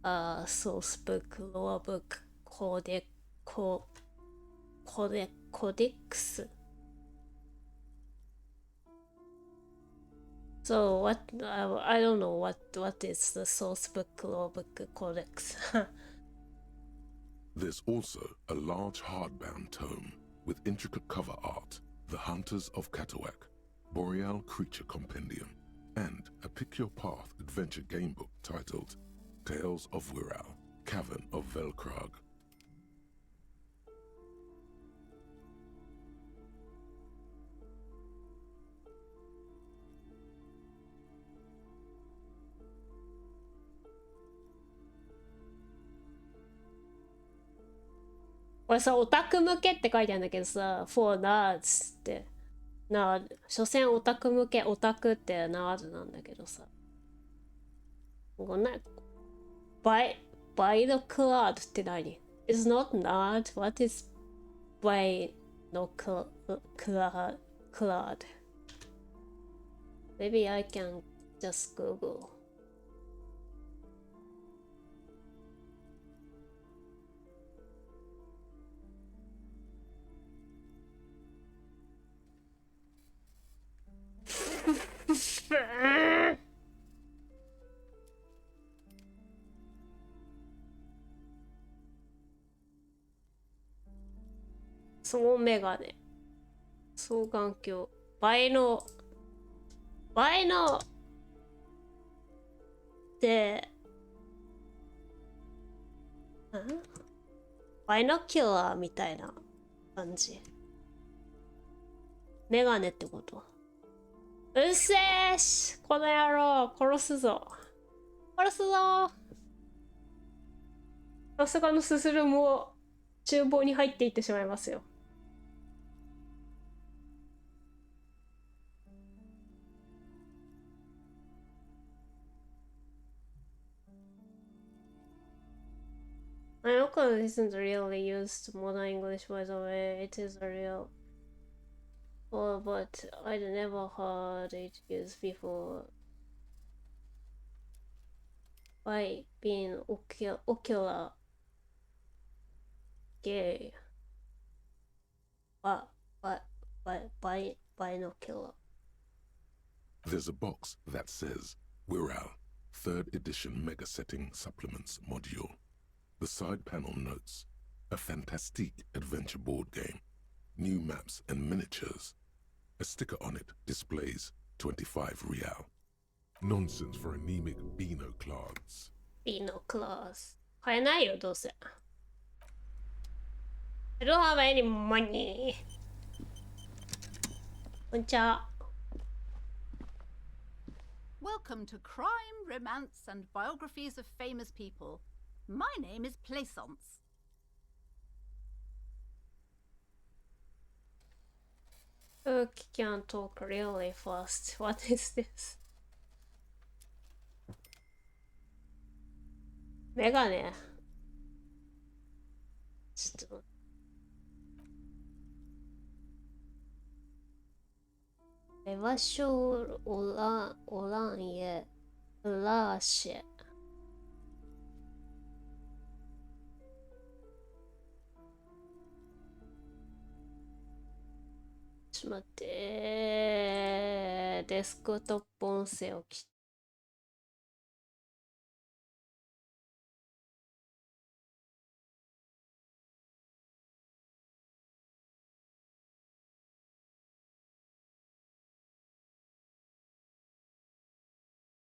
Speaker 1: sourcebook, lorebook, codex. So what? I don't know what is the sourcebook, lorebook, codex.
Speaker 4: There's also a large hardbound tome with intricate cover art, The Hunters of Katawak, Boreal Creature Compendium, and a Pick Your Path adventure game book titled Tales of Wirral, Cavern of Velkrag.
Speaker 1: This これさ、オタク向けって書いてあるんだけどさ、for nerds って。所詮オタク向け、オタクってナードなんだけどさ。こんな、by the cloud って何？ It's not nerd. What is by no cloud? Maybe I can just Google. 総メガネ。双眼鏡。倍ので、バイノキュラーみたいな感じ。メガネってこと。うっせーし、この野郎殺すぞ。殺すぞ。さすがのすするも厨房に入っていってしまいますよ。I know it isn't really used modern English, by the way. It is a real. Oh, but I'd never heard it used before. By being ocular gay. Binocular.
Speaker 4: There's a box that says Wirral, 3rd edition Mega Setting Supplements Module. The side panel notes, a fantastique adventure board game, new maps and miniatures. A sticker on it displays 25 real. Nonsense for anemic Beano clods.
Speaker 1: Beano claws. 買えないよ、どうせ。I don't have any money. こんにちは。
Speaker 10: Welcome to Crime, Romance, and Biographies of Famous People. My name is Plaisance.
Speaker 1: Okay, can't talk really fast. What is this? メガネ。ちょっと。レバショーオランエラーシェ。ちょっと待って。デスクトップ音声を切って。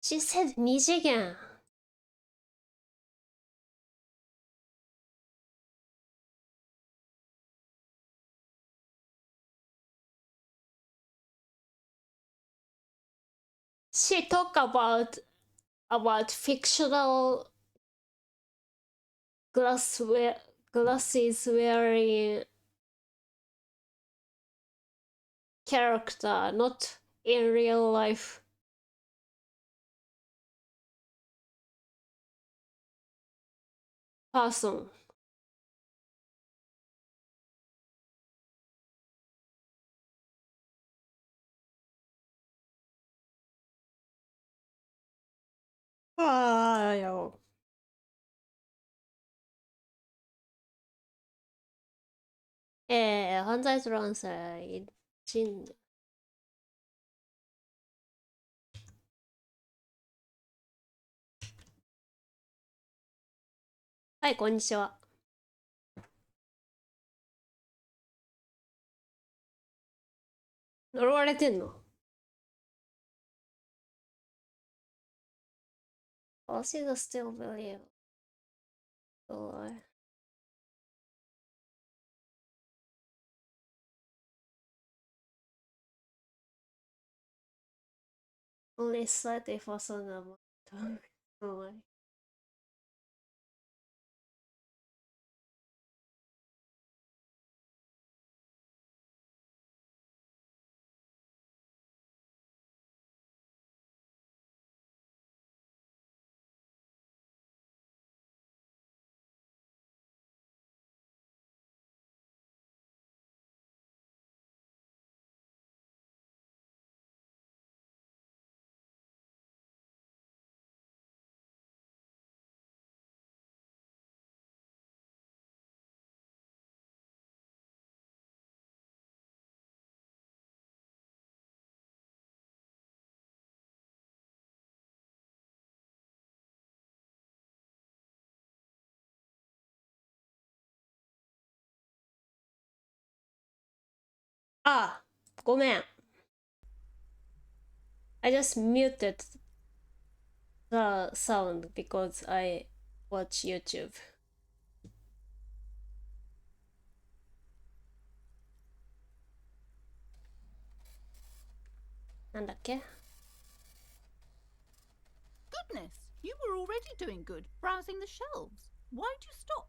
Speaker 1: She said 2次元。She talk about fictional glasses wearing character, not in real life. Person. Ah, yo. 犯罪トランス人。はい、こんにちは。呪われてんの？ Bosses are still believe. Only slightly faster than my あ、ごめん。I just muted the sound because I watch YouTube. なんだっけ
Speaker 10: Goodness, you were already doing good, browsing the shelves. Why'd you stop?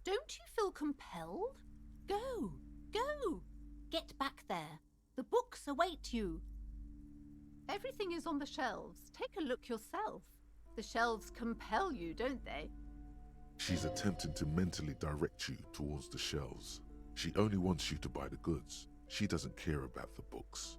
Speaker 10: Don't you feel compelled? Go, go. Get back there. The books await you. Everything is on the shelves. Take a look yourself. The shelves compel you, don't they?
Speaker 4: She's attempting to mentally direct you towards the shelves. She only wants you to buy the goods. She doesn't care about the books.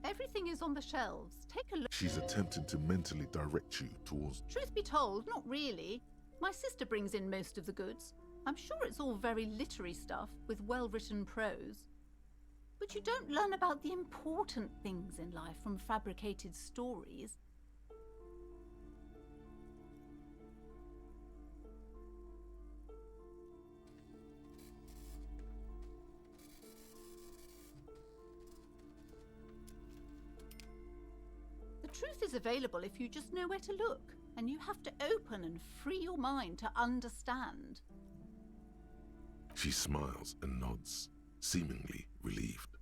Speaker 10: Everything is on the shelves. Take a look.
Speaker 4: She's attempting to mentally direct you towards...
Speaker 10: Truth be told, not really. My sister brings in most of the goods. I'm sure it's all very literary stuff with well-written prose. But you don't learn about the important things in life from fabricated stories. The truth is available if you just know where to look, and you have to open and free your mind to understand.
Speaker 4: She smiles and nods, seemingly relieved.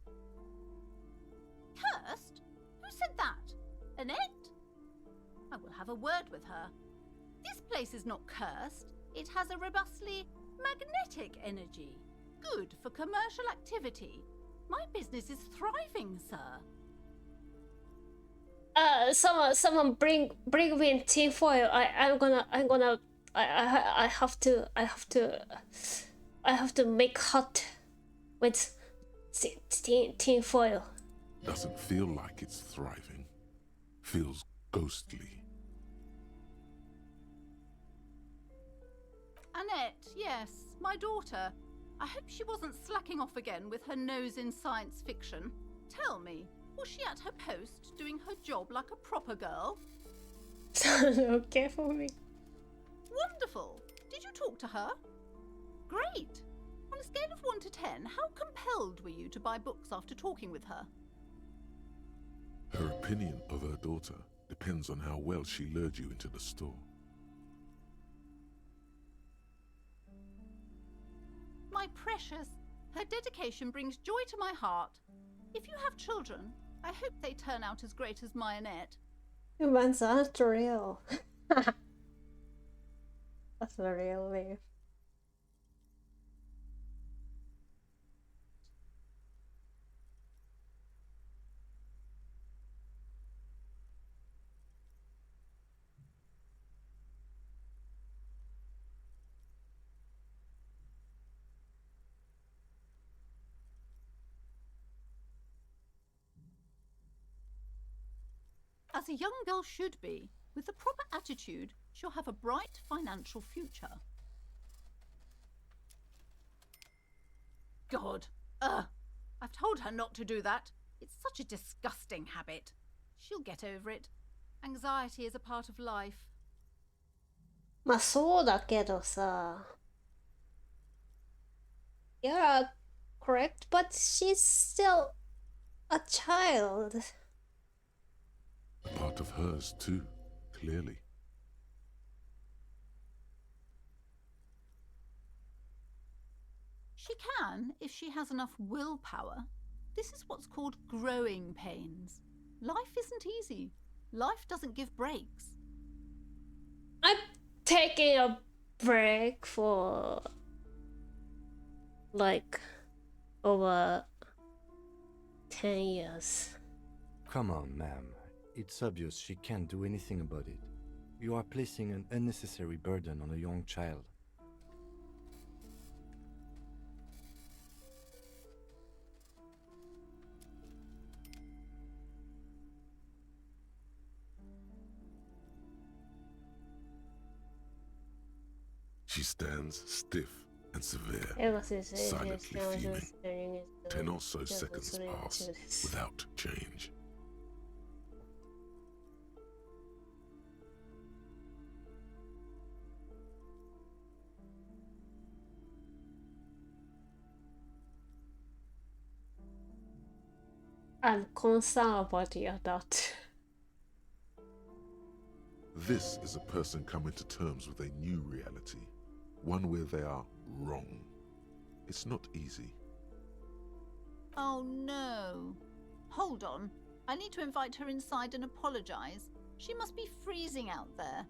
Speaker 10: Cursed? Who said that? Annette? I will have a word with her. This place is not cursed. It has a robustly magnetic energy. Good for commercial activity. My business is thriving, sir.
Speaker 1: Someone bring me tinfoil. I have to make hot with tinfoil.
Speaker 4: Doesn't feel like it's thriving. Feels ghostly.
Speaker 10: Annette, yes, my daughter. I hope she wasn't slacking off again with her nose in science fiction. Tell me, was she at her post doing her job like a proper girl?
Speaker 1: Okay for me.
Speaker 10: Wonderful. Did you talk to her? Great. On a scale of 1 to 10, how compelled were you to buy books after talking with her?
Speaker 4: Her opinion of her daughter depends on how well she lured you into the store.
Speaker 10: My precious, her dedication brings joy to my heart. If you have children, I hope they turn out as great as my Annette.
Speaker 1: Humans aren't real. That's a real life.
Speaker 10: As a young girl should be, with the proper attitude, she'll have a bright financial future. God, I've told her not to do that. It's such a disgusting habit. She'll get over it. Anxiety is a part of life.
Speaker 1: まあそうだけどさ。Yeah, correct, but she's still a child.
Speaker 4: A part of hers too, clearly.
Speaker 10: She can, if she has enough willpower. This is what's called growing pains. Life isn't easy. Life doesn't give breaks.
Speaker 1: I'm taking a break for like over 10 years.
Speaker 8: Come on, ma'am. It's obvious she can't do anything about it. You are placing an unnecessary burden on a young child.
Speaker 4: She stands stiff and severe,
Speaker 1: 映画先生
Speaker 4: silently fuming. 10 or so seconds pass without change.
Speaker 1: I'm concerned about your dot.
Speaker 4: This is a person coming to terms with a new reality, one where they are wrong. It's not easy.
Speaker 10: Oh no. Hold on. I need to invite her inside and apologise. She must be freezing out there.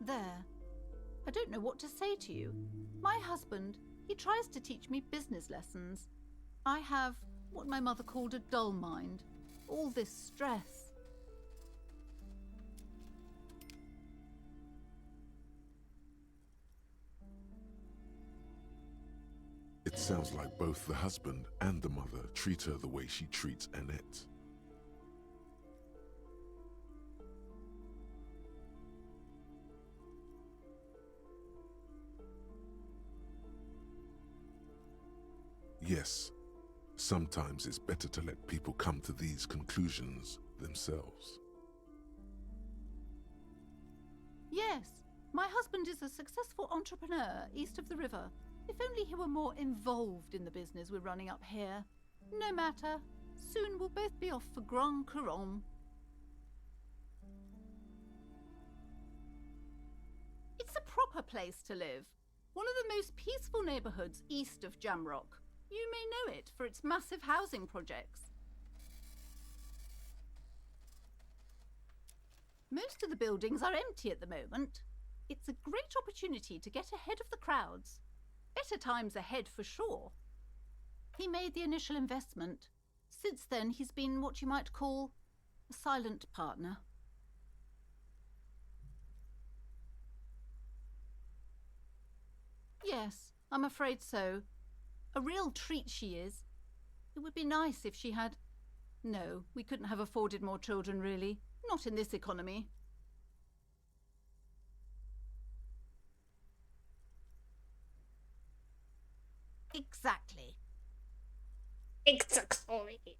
Speaker 10: There. I don't know what to say to you. My husband, he tries to teach me business lessons. I have what my mother called a dull mind. All this stress.
Speaker 4: It sounds like both the husband and the mother treat her the way she treats Annette. Yes, sometimes it's better to let people come to these conclusions themselves.
Speaker 10: Yes, my husband is a successful entrepreneur east of the river. If only he were more involved in the business we're running up here. No matter. Soon we'll both be off for Grand Couronne. It's a proper place to live. One of the most peaceful neighbourhoods east of Jamrock. You may know it for its massive housing projects. Most of the buildings are empty at the moment. It's a great opportunity to get ahead of the crowds. Better times ahead for sure. He made the initial investment. Since then, he's been what you might call a silent partner. Yes, I'm afraid so. A real treat she is. It would be nice if she had... No, we couldn't have afforded more children, really. Not in this economy. Exactly.
Speaker 1: Exactly.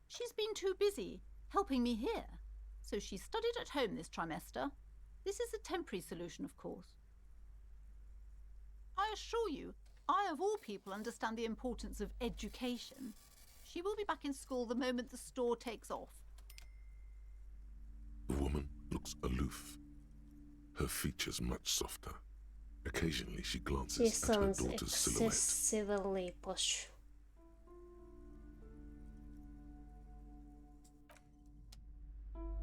Speaker 10: She's been too busy helping me here, so she studied at home this trimester. This is a temporary solution, of course. I assure you, I of all people understand the importance of education. She will be back in school the moment the store takes off.
Speaker 4: The woman looks aloof, her features much softer. Occasionally she
Speaker 1: She
Speaker 4: glances at her
Speaker 1: sounds
Speaker 4: daughter's silhouette.
Speaker 1: excessively posh.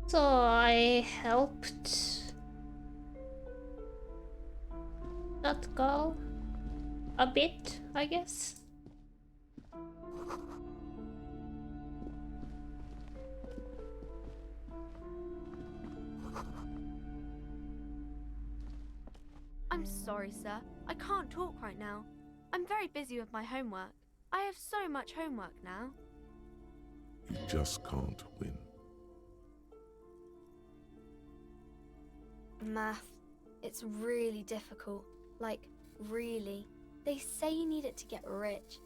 Speaker 1: So I helped that girl a bit, I guess.
Speaker 13: I'm sorry, sir. I can't talk right now. I'm very busy with my homework. I have so much homework now.
Speaker 4: You just can't win.
Speaker 13: Math. It's really difficult. Like, really. They say you need it to get rich.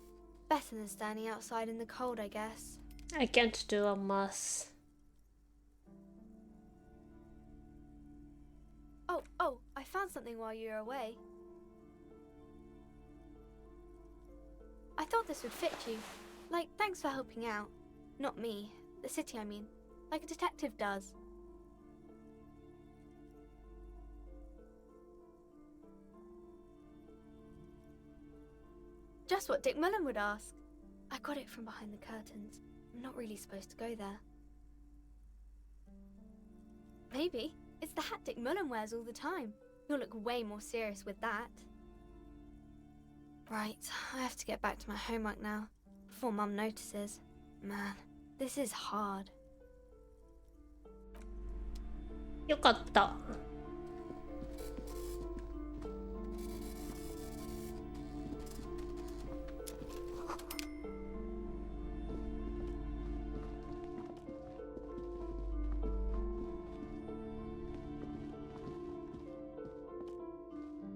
Speaker 13: Better than standing outside in the cold, I guess.
Speaker 1: I can't do a math.
Speaker 13: Oh, I found something while you were away. I thought this would fit you. Like, thanks for helping out. Not me. The city, I mean. Like a detective does. Just what Dick Mullen would ask. I got it from behind the curtains. I'm not really supposed to go there. Maybe. It's the hat Dick Mullen wears all the time. He'll look way more serious with that. Right, I have to get back to my homework now, before Mum notices. Man, this is hard.
Speaker 1: よかった。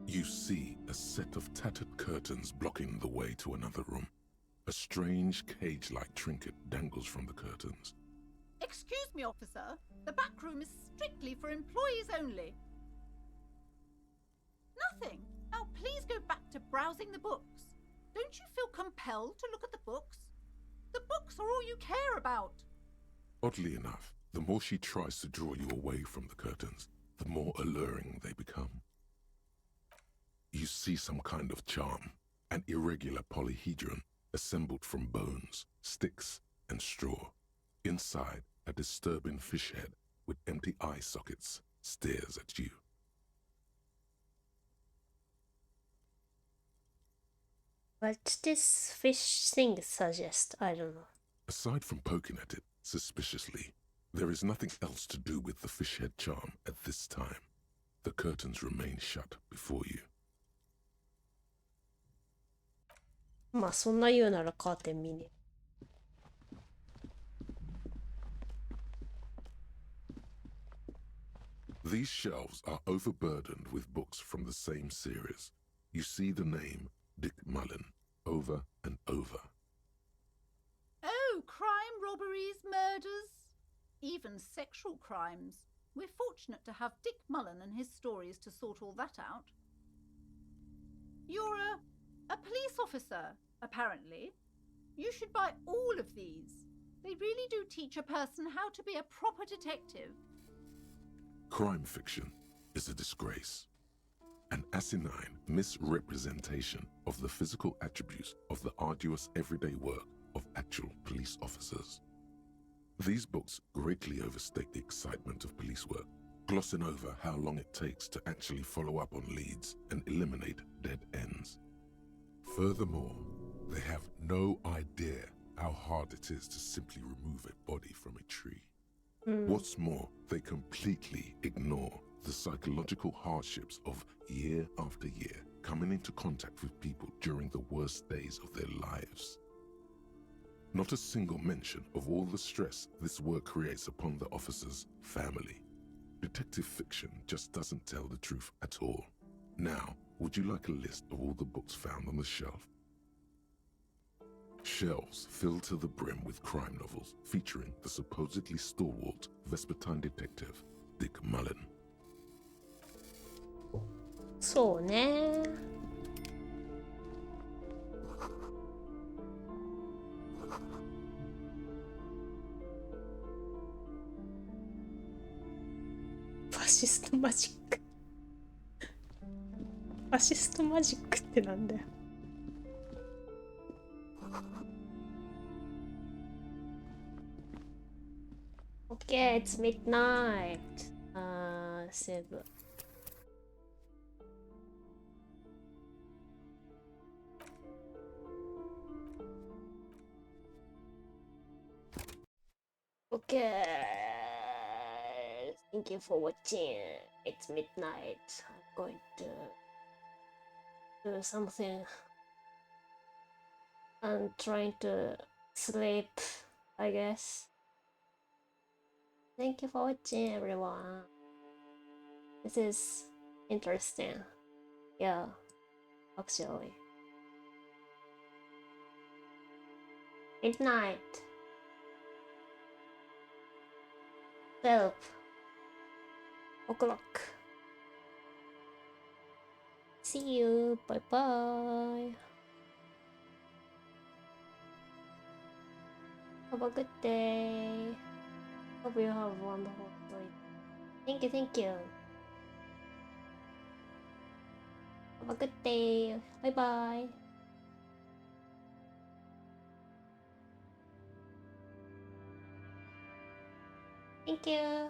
Speaker 4: You see a set of tattered curtains blocking the way to another room. A strange cage-like trinket dangles from the curtains.
Speaker 10: Excuse me, officer. The back room is strictly for employees only. Nothing. Now please go back to browsing the books. Don't you feel compelled to look at the books? The books are all you care about.
Speaker 4: Oddly enough, the more she tries to draw you away from the curtains, the more alluring they become. You see some kind of charm, an irregular polyhedron assembled from bones, sticks, and straw. Inside, a disturbing fish head with empty eye sockets stares at you.
Speaker 1: What this fish thing suggest? I don't know.
Speaker 4: Aside from poking at it suspiciously, there is nothing else to do with the fish head charm at this time. The curtains remain shut before you.
Speaker 1: まあそんな言うならカーテン見ね。
Speaker 4: These shelves are overburdened with books from the same series. You see the name Dick Mullen over and over.
Speaker 10: Oh, crime, robberies, murders, even sexual crimes. We're fortunate to have Dick Mullen and his stories to sort all that out. You're a police officer, apparently. You should buy all of these. They really do teach a person how to be a proper detective.
Speaker 4: Crime fiction is a disgrace. An asinine misrepresentation of the physical attributes of the arduous everyday work of actual police officers. These books greatly overstate the excitement of police work, glossing over how long it takes to actually follow up on leads and eliminate dead ends. Furthermore, they have no idea how hard it is to simply remove a body from a tree. What's more, they completely ignore the psychological hardships of year after year coming into contact with people during the worst days of their lives. Not a single mention of all the stress this work creates upon the officer's family. Detective fiction just doesn't tell the truth at all. Now, would you like a list of all the books found on the shelf? Shelves filled to the brim with crime novels featuring the supposedly stalwart Vespertine detective, Dick Mullen.
Speaker 1: そうね。ファシストマジック。ファシストマジックってなんだよ。Okay, it's midnight. Save. Okay. Thank you for watching. It's midnight. I'm going to do something. I'm trying to sleep, I guess. Thank you for watching, everyone. This is interesting. Yeah, actually. Midnight. 12 o'clock. See you. Bye bye. Have a good day. Hope you have a wonderful day. Thank you, thank you. Have a good day. Bye bye. Thank you.